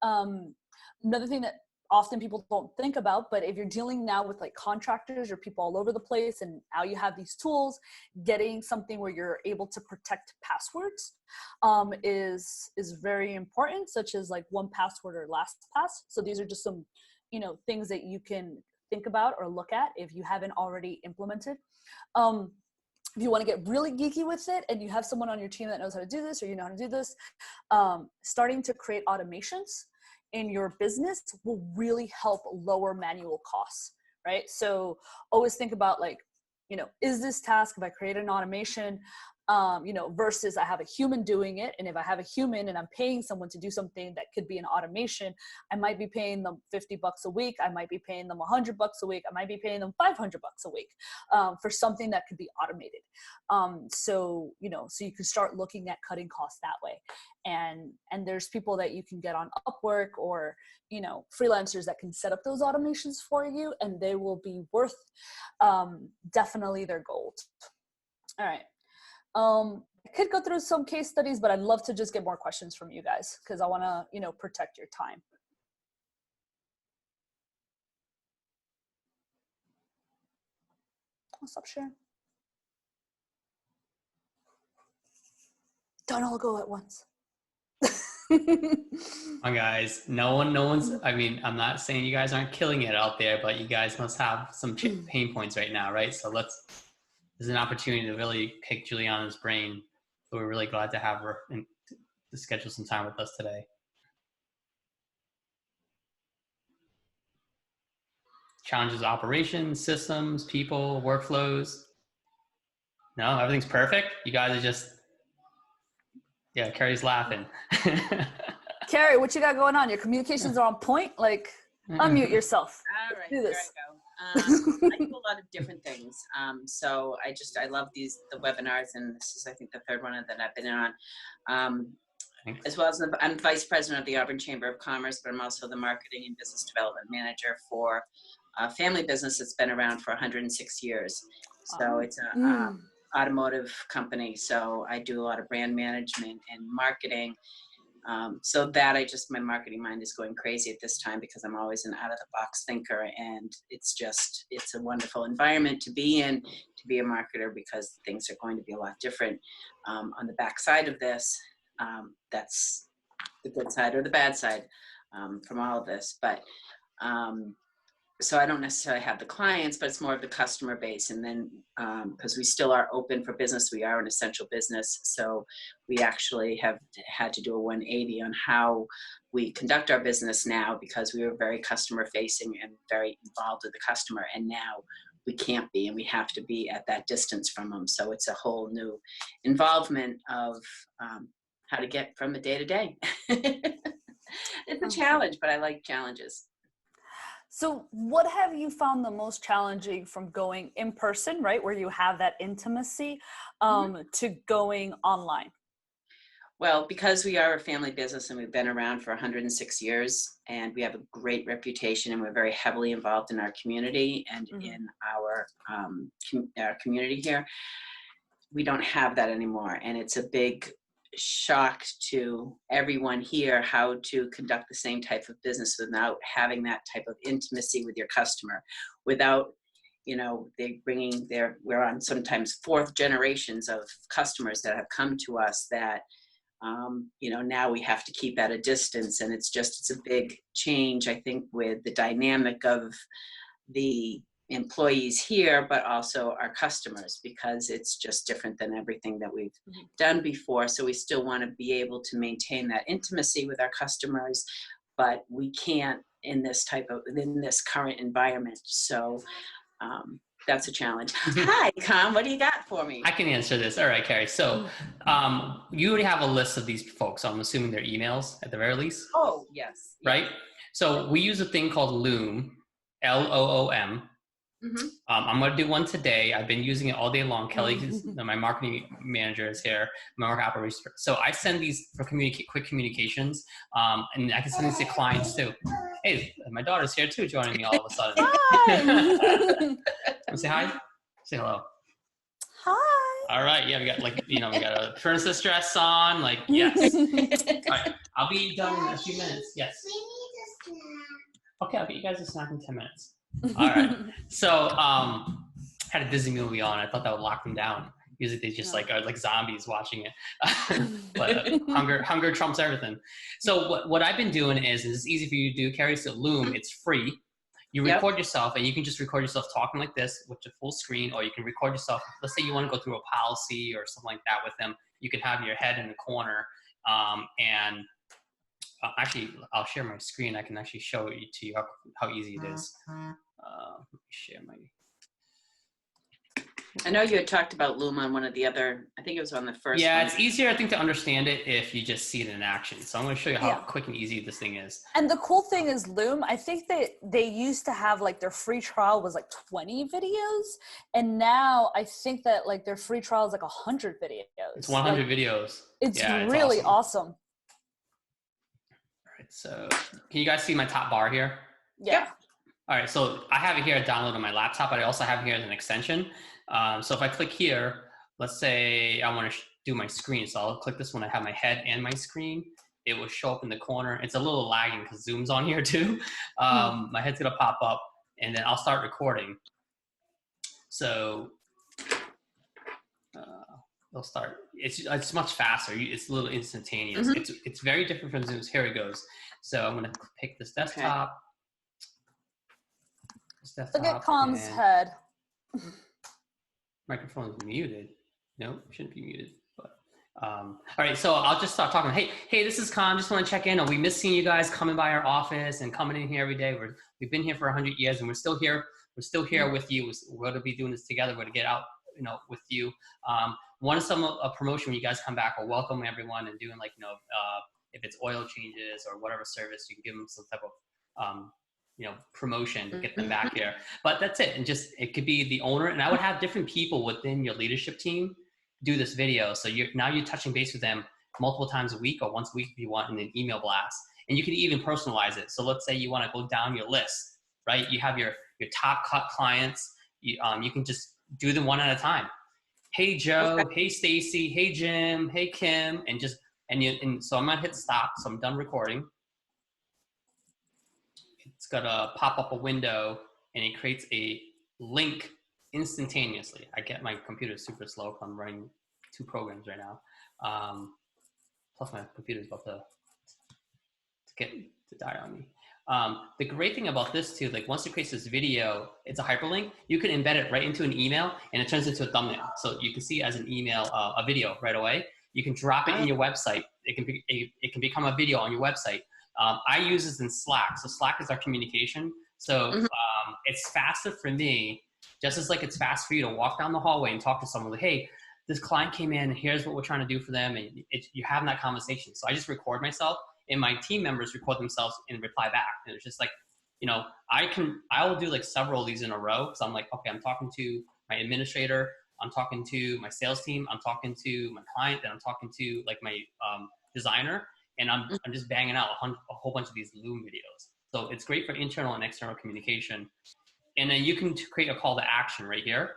Another thing that often people don't think about, but if you're dealing now with like contractors or people all over the place, and now you have these tools, getting something where you're able to protect passwords is very important, such as like 1Password or LastPass. So these are just some, you know, things that you can think about or look at if you haven't already implemented. If you want to get really geeky with it and you have someone on your team that knows how to do this, or you know how to do this, starting to create automations in your business will really help lower manual costs, right? So always think about like, you know, is this task, if I create an automation, you know, versus I have a human doing it. And if I have a human and I'm paying someone to do something that could be an automation, I might be paying them $50 a week. I might be paying them $100 a week. I might be paying them $500 a week for something that could be automated. So, you know, so you can start looking at cutting costs that way. And there's people that you can get on Upwork or, you know, freelancers that can set up those automations for you, and they will be worth definitely their gold. All right. I could go through some case studies, but I'd love to just get more questions from you guys because I want to, you know, protect your time. I'll stop sharing. Don't all go at once. Come on, guys. No one's, I mean, I'm not saying you guys aren't killing it out there, but you guys must have some pain points right now, right? So this is an opportunity to really pick Juliana's brain. So we're really glad to have her and to schedule some time with us today. Challenges, operations, systems, people, workflows. No, everything's perfect. You guys are just, yeah, Carrie's laughing. Carrie, what you got going on? Your communications are on point? Like, unmute yourself. All right, do this. Here I go. I do a lot of different things. So I love the webinars, and this is, I think, the third one that I've been on. As well as I'm vice president of the Auburn Chamber of Commerce, but I'm also the marketing and business development manager for a family business that's been around for 106 years. So it's an automotive company. So I do a lot of brand management and marketing. So that my marketing mind is going crazy at this time because I'm always an out of the box thinker, and it's a wonderful environment to be in, to be a marketer, because things are going to be a lot different on the backside of this. That's the good side or the bad side from all of this. But so I don't necessarily have the clients, but it's more of the customer base. And then because we still are open for business, we are an essential business. So we actually have had to do a 180 on how we conduct our business now, because we were very customer facing and very involved with the customer. And now we can't be, and we have to be at that distance from them. So it's a whole new involvement of how to get from the day to day. It's a challenge, but I like challenges. So what have you found the most challenging from going in person, right, where you have that intimacy, to going online? Well, because we are a family business and we've been around for 106 years, and we have a great reputation, and we're very heavily involved in our community and in our community here, we don't have that anymore. And it's a big shock to everyone here how to conduct the same type of business without having that type of intimacy with your customer, without, they we're on sometimes 4th generations of customers that have come to us that, now we have to keep at a distance. And it's a big change, I think, with the dynamic of the employees here, but also our customers, because it's just different than everything that we've done before. So we still want to be able to maintain that intimacy with our customers, but we can't in this current environment. So that's a challenge. Hi, Kham, what do you got for me? I can answer this. All right, Carrie. So you already have a list of these folks. So I'm assuming they're emails at the very least. Oh, yes. Right? So we use a thing called Loom, Loom. I'm going to do one today. I've been using it all day long. Kelly, my marketing manager, is here. My market operations. So I send these for quick communications, and I can send these to clients too. Hey, my daughter's here too, joining me all of a sudden. Hi. Say hi. Say hello. Hi. All right. Yeah, we got we got a princess dress on. Yes. All right. I'll be done in a few minutes. Yes. We need a snack. Okay, I'll get you guys a snack in 10 minutes. All right. So, had a Disney movie on. I thought that would lock them down. Usually they just are like zombies watching it. But hunger trumps everything. So what I've been doing is it's easy for you to do, Carrie. So Loom, it's free. You record yourself, and you can just record yourself talking like this with a full screen, or you can record yourself. Let's say you want to go through a policy or something like that with them. You can have your head in the corner, and actually, I'll share my screen. I can actually show it to you how easy it is. Let me share my. I know you had talked about Loom on one of the other, I think it was on the first one. It's easier, I think, to understand it if you just see it in action. So I'm going to show you how quick and easy this thing is. And the cool thing is Loom, I think that they used to have their free trial was 20 videos. And now I think that their free trial is 100 videos. It's 100 videos. It's really awesome. All right. So can you guys see my top bar here? Yeah. All right. So I have it here downloaded on my laptop, but I also have it here as an extension. So if I click here, let's say I want to do my screen. So I'll click this one. I have my head and my screen. It will show up in the corner. It's a little lagging because Zoom's on here too. My head's going to pop up, and then I'll start recording. So it'll start. It's much faster. It's a little instantaneous. It's very different from Zoom's. Here it goes. So I'm going to pick this desktop. Look at Kham's head. Microphone is muted. No, shouldn't be muted. But all right, so I'll just start talking. Hey, this is Kham. Just want to check in. We miss seeing you guys coming by our office and coming in here every day. We've been here for 100 years, and we're still here. We're still here with you. We're going to be doing this together. We're going to get out, with you. One a promotion when you guys come back. We'll welcome everyone and doing if it's oil changes or whatever service, you can give them some type of promotion to get them back here. But that's it. And it could be the owner, and I would have different people within your leadership team do this video. So you're touching base with them multiple times a week or once a week if you want in an email blast. And you can even personalize it. So let's say you want to go down your list, right? You have your top cut clients. You can just do them one at a time. Hey, Joe. Hey, Stacy. Hey, Jim. Hey, Kim. And just And so I'm gonna hit stop. So I'm done recording. It's gonna pop up a window and it creates a link instantaneously. I get my computer super slow because I'm running 2 programs right now. Plus my computer's about to die on me. The great thing about this too, like once it creates this video, it's a hyperlink. You can embed it right into an email and it turns into a thumbnail. So you can see as an email, a video right away. You can drop it in your website. It can become a video on your website. I use this in Slack. So Slack is our communication. So it's faster for me, just as like it's fast for you to walk down the hallway and talk to someone like, hey, this client came in, here's what we're trying to do for them. And you have that conversation. So I just record myself and my team members record themselves and reply back. And it's just like, you know, I will do like several of these in a row. Cause I'm like, okay, I'm talking to my administrator. I'm talking to my sales team. I'm talking to my client. And I'm talking to like my designer. And I'm just banging out a whole bunch of these Loom videos. So it's great for internal and external communication. And then you can create a call to action right here.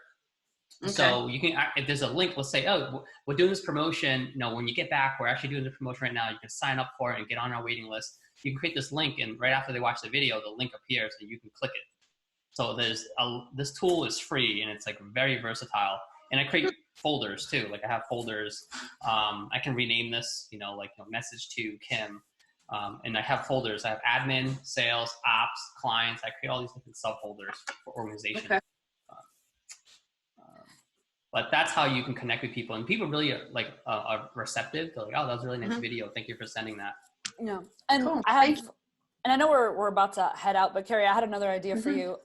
Okay. So you can, if there's a link, let's say, oh, we're doing this promotion. You know, when you get back, we're actually doing the promotion right now. You can sign up for it and get on our waiting list. You can create this link, and right after they watch the video, the link appears and you can click it. So this tool is free and it's like very versatile. And I create folders too. Like I have folders. I can rename this, you know, like message to Kim. And I have folders. I have admin, sales, ops, clients. I create all these different subfolders for organization. Okay. But that's how you can connect with people, and people really are receptive. They're like, "Oh, that was a really nice video. Thank you for sending that." Yeah, and cool. And I know we're about to head out, but Carrie, I had another idea for you.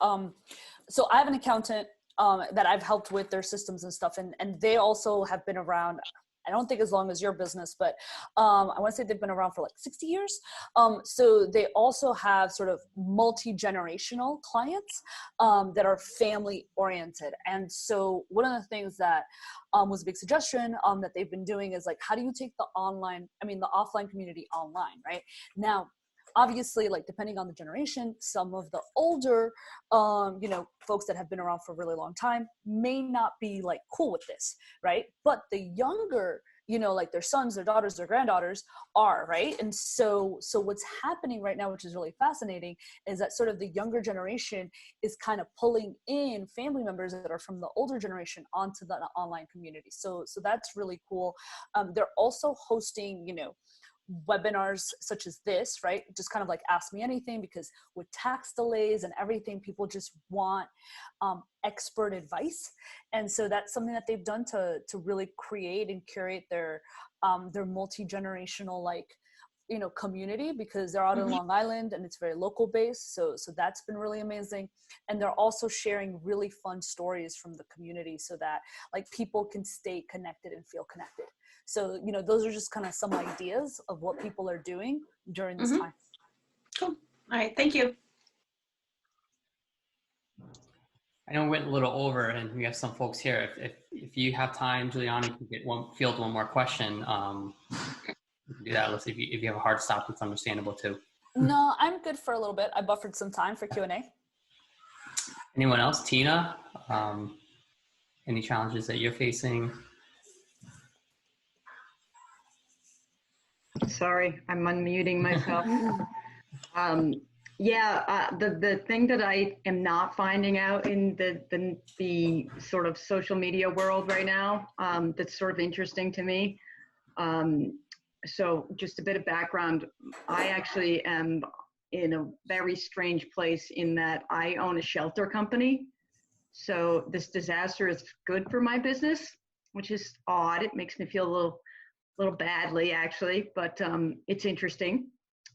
So I have an accountant that I've helped with their systems and stuff, and they also have been around. I don't think as long as your business, but I want to say they've been around for like 60 years. So they also have sort of multi-generational clients that are family oriented. And so one of the things that was a big suggestion that they've been doing is like, how do you take the offline community online, right? Now, obviously, like depending on the generation, some of the older, folks that have been around for a really long time may not be like cool with this, right? But the younger, like their sons, their daughters, their granddaughters are, right? And so what's happening right now, which is really fascinating, is that sort of the younger generation is kind of pulling in family members that are from the older generation onto the online community. So that's really cool. They're also hosting, webinars such as this, right? Just kind of like ask me anything, because with tax delays and everything, people just want expert advice. And so that's something that they've done to really create and curate their multi-generational community, because they're out in Long Island and it's very local based. So that's been really amazing. And they're also sharing really fun stories from the community so that like people can stay connected and feel connected. So, those are just kind of some ideas of what people are doing during this time. Cool. All right. Thank you. I know we went a little over, and we have some folks here. If you have time, Juliana, you can field one more question. You can do that. Let's see if you have a hard stop, it's understandable too. No, I'm good for a little bit. I buffered some time for Q&A. Anyone else? Tina, any challenges that you're facing? Sorry, I'm unmuting myself. The thing that I am not finding out in the sort of social media world right now, that's sort of interesting to me. So just a bit of background, I actually am in a very strange place in that I own a shelter company. So this disaster is good for my business, which is odd. It makes me feel a little badly actually, but it's interesting.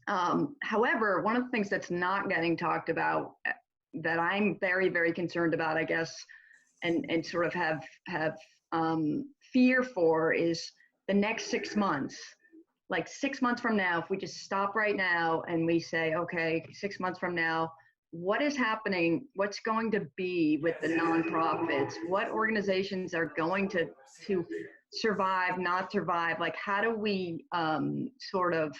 However, one of the things that's not getting talked about that I'm very, very concerned about, I guess, and sort of have fear for is the next 6 months. Like 6 months from now, if we just stop right now and we say, okay, 6 months from now, what is happening? What's going to be with the nonprofits? What organizations are going to survive, not survive? Like, how do we sort of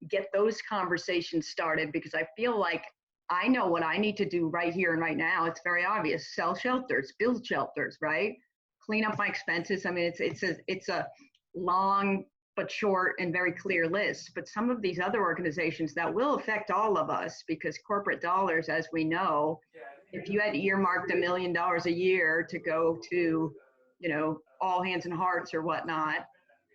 get those conversations started? Because I feel like I know what I need to do right here and right now. It's very obvious: sell shelters, build shelters, right? Clean up my expenses. I mean, it's a long but short and very clear lists. But some of these other organizations that will affect all of us, because corporate dollars, as we know, if you had earmarked $1 million a year to go to, you know, all hands and hearts or whatnot,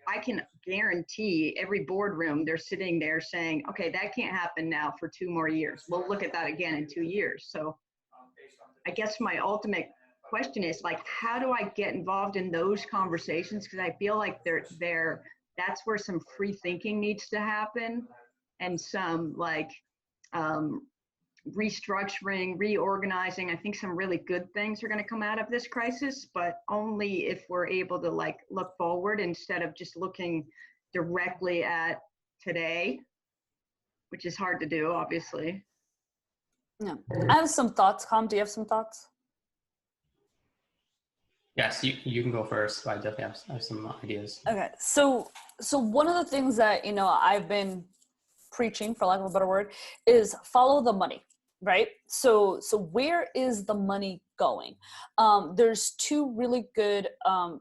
I can guarantee every boardroom they're sitting there saying, okay, that can't happen now for 2 more years. We'll look at that again in 2 years. So I guess my ultimate question is, like, how do I get involved in those conversations? Because I feel like that's where some free thinking needs to happen, and some like restructuring, reorganizing. I think some really good things are going to come out of this crisis, but only if we're able to like look forward instead of just looking directly at today, which is hard to do, obviously. Yeah, I have some thoughts. Kham, do you have some thoughts? Yes, you can go first. I definitely have some ideas. Okay, so one of the things that, you know, I've been preaching, for lack of a better word, is follow the money, right? So where is the money going? There's 2 really good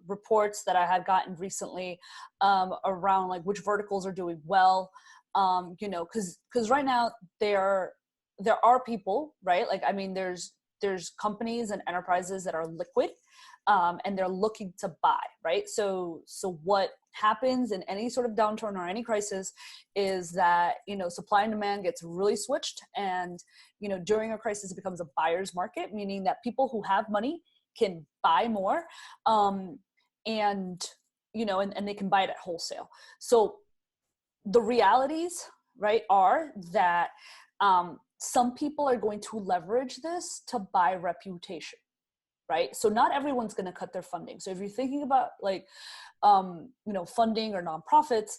reports that I had gotten recently around like which verticals are doing well. You know, because right now there are people, right? Like, I mean, there's companies and enterprises that are liquid. And they're looking to buy, right? So what happens in any sort of downturn or any crisis is that, you know, supply and demand gets really switched. And, you know, during a crisis, it becomes a buyer's market, meaning that people who have money can buy more. And, you know, and they can buy it at wholesale. So the realities, right, are that some people are going to leverage this to buy reputation. Right? So not everyone's going to cut their funding. So if you're thinking about like, you know, funding or nonprofits,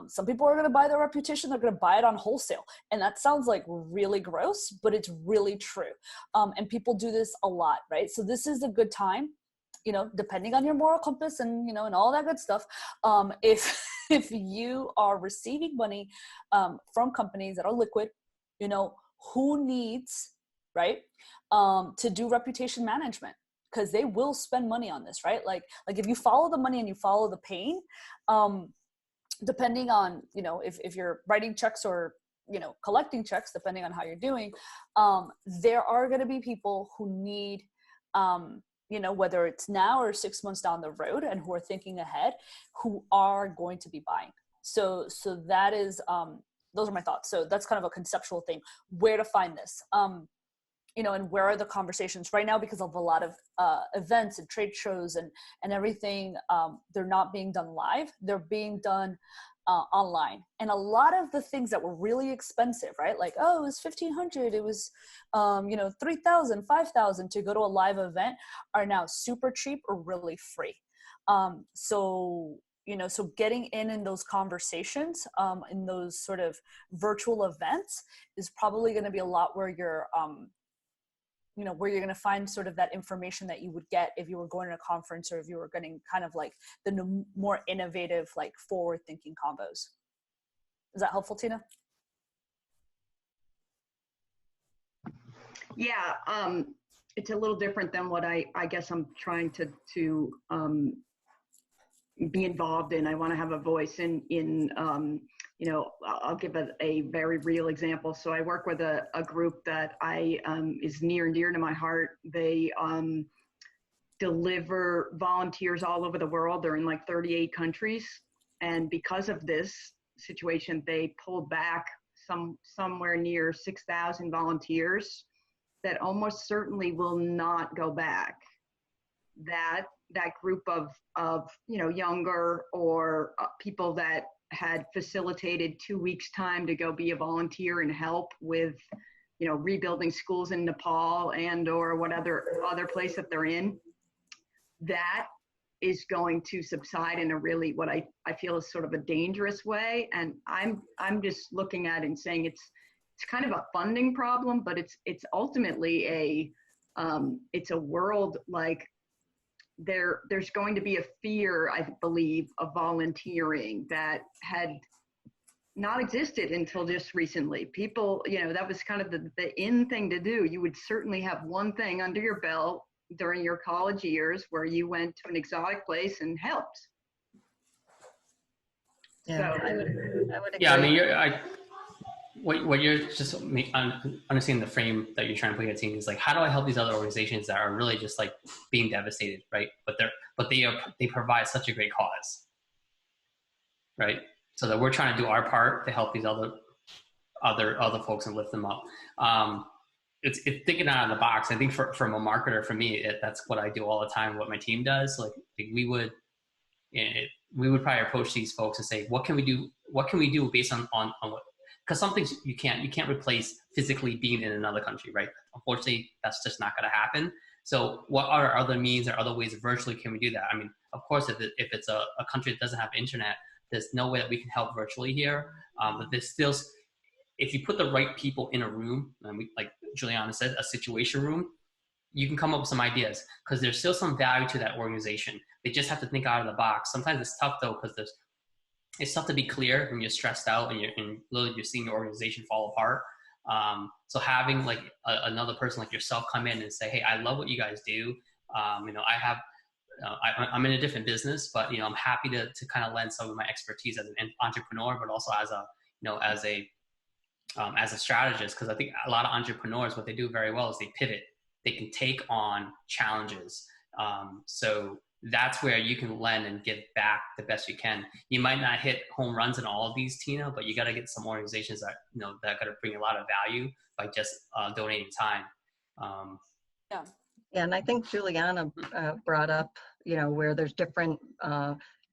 some people are going to buy their reputation. They're going to buy it on wholesale. And that sounds like really gross, but it's really true. And people do this a lot, right? So this is a good time, you know, depending on your moral compass and, you know, and all that good stuff. If you are receiving money from companies that are liquid, you know, who needs, right, to do reputation management, because they will spend money on this, right? Like if you follow the money and you follow the pain, depending on, you know, if you're writing checks or, you know, collecting checks, depending on how you're doing, there are going to be people who need, you know, whether it's now or 6 months down the road, and who are thinking ahead, who are going to be buying. So that is, those are my thoughts. So that's kind of a conceptual thing, where to find this. You know, and where are the conversations right now? Because of a lot of events and trade shows and everything, they're not being done live. They're being done online. And a lot of the things that were really expensive, right? Like, oh, it was $1,500. It was, you know, $3,000, $5,000 to go to a live event, are now super cheap or really free. So, you know, so getting in those conversations, in those sort of virtual events is probably going to be a lot where you're, you know, where you're going to find sort of that information that you would get if you were going to a conference, or if you were getting kind of like the more innovative, like forward thinking combos. Is that helpful, Tina? Yeah, it's a little different than what I guess I'm trying to be involved in. I want to have a voice in you know, I'll give a very real example. So I work with a group that is near and dear to my heart. They deliver volunteers all over the world. They're in like 38 countries. And because of this situation, they pulled back somewhere near 6,000 volunteers that almost certainly will not go back. That group of you know, younger or people that had facilitated 2 weeks time to go be a volunteer and help with, you know, rebuilding schools in Nepal and or what other place that they're in, that is going to subside in a really, what I feel is sort of a dangerous way. And I'm just looking at it and saying it's kind of a funding problem, but it's ultimately it's a world like, there's going to be a fear, I believe, of volunteering that had not existed until just recently. People, you know, that was kind of the in thing to do. You would certainly have one thing under your belt during your college years where you went to an exotic place and helped. Yeah, So, I would agree. Yeah, I mean, what you're just understanding the frame that you're trying to put your team is like, how do I help these other organizations that are really just like being devastated, right? But they provide such a great cause, right? So that we're trying to do our part to help these other folks and lift them up. It's thinking out of the box. I think from a marketer, for me, that's what I do all the time. What my team does, like we would probably approach these folks and say, what can we do? What can we do based on what? Because some things you can't replace physically being in another country, right? Unfortunately, that's just not going to happen. So what are other means or other ways virtually can we do that? I mean, of course, if it's a country that doesn't have internet, there's no way that we can help virtually here. But there's still, if you put the right people in a room, and like Juliana said, a situation room, you can come up with some ideas because there's still some value to that organization. They just have to think out of the box. Sometimes it's tough though, because it's tough to be clear when you're stressed out and you're seeing your organization fall apart. So having like another person like yourself come in and say, hey, I love what you guys do. I'm in a different business, but I'm happy to kind of lend some of my expertise as an entrepreneur, but also as a strategist, because I think a lot of entrepreneurs, what they do very well is they pivot. They can take on challenges. So that's where you can lend and give back the best you can. You might not hit home runs in all of these, Tina, but you got to get some organizations that that got to bring a lot of value by just donating time. Yeah. Yeah, and I think Juliana brought up, where there's different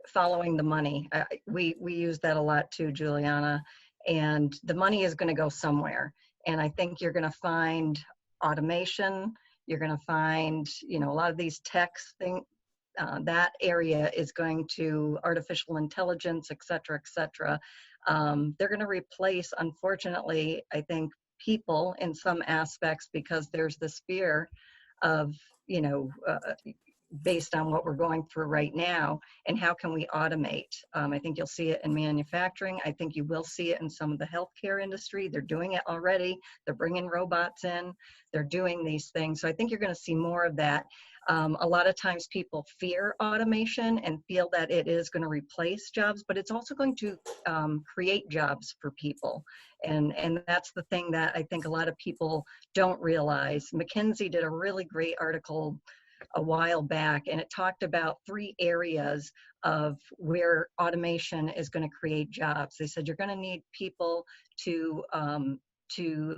following the money. We use that a lot too, Juliana, and the money is going to go somewhere. And I think you're going to find automation. You're going to find, a lot of these tech things. That area is going to artificial intelligence, et cetera, et cetera. They're going to replace, unfortunately, I think, people in some aspects, because there's this fear of, based on what we're going through right now, and how can we automate? I think you'll see it in manufacturing. I think you will see it in some of the healthcare industry. They're doing it already. They're bringing robots in. They're doing these things. So I think you're going to see more of that. A lot of times people fear automation and feel that it is going to replace jobs, but it's also going to create jobs for people. And that's the thing that I think a lot of people don't realize. McKinsey did a really great article a while back, and it talked about 3 areas of where automation is going to create jobs. They said you're going to need people to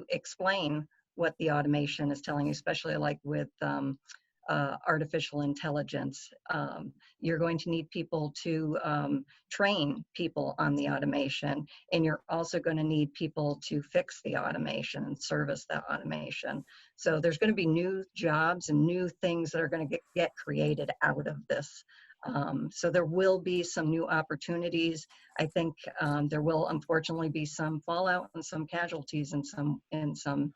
explain what the automation is telling you, especially like with artificial intelligence. You're going to need people to train people on the automation, and you're also going to need people to fix the automation and service that automation. So there's going to be new jobs and new things that are going to get created out of this. So there will be some new opportunities. I think there will unfortunately be some fallout and some casualties in some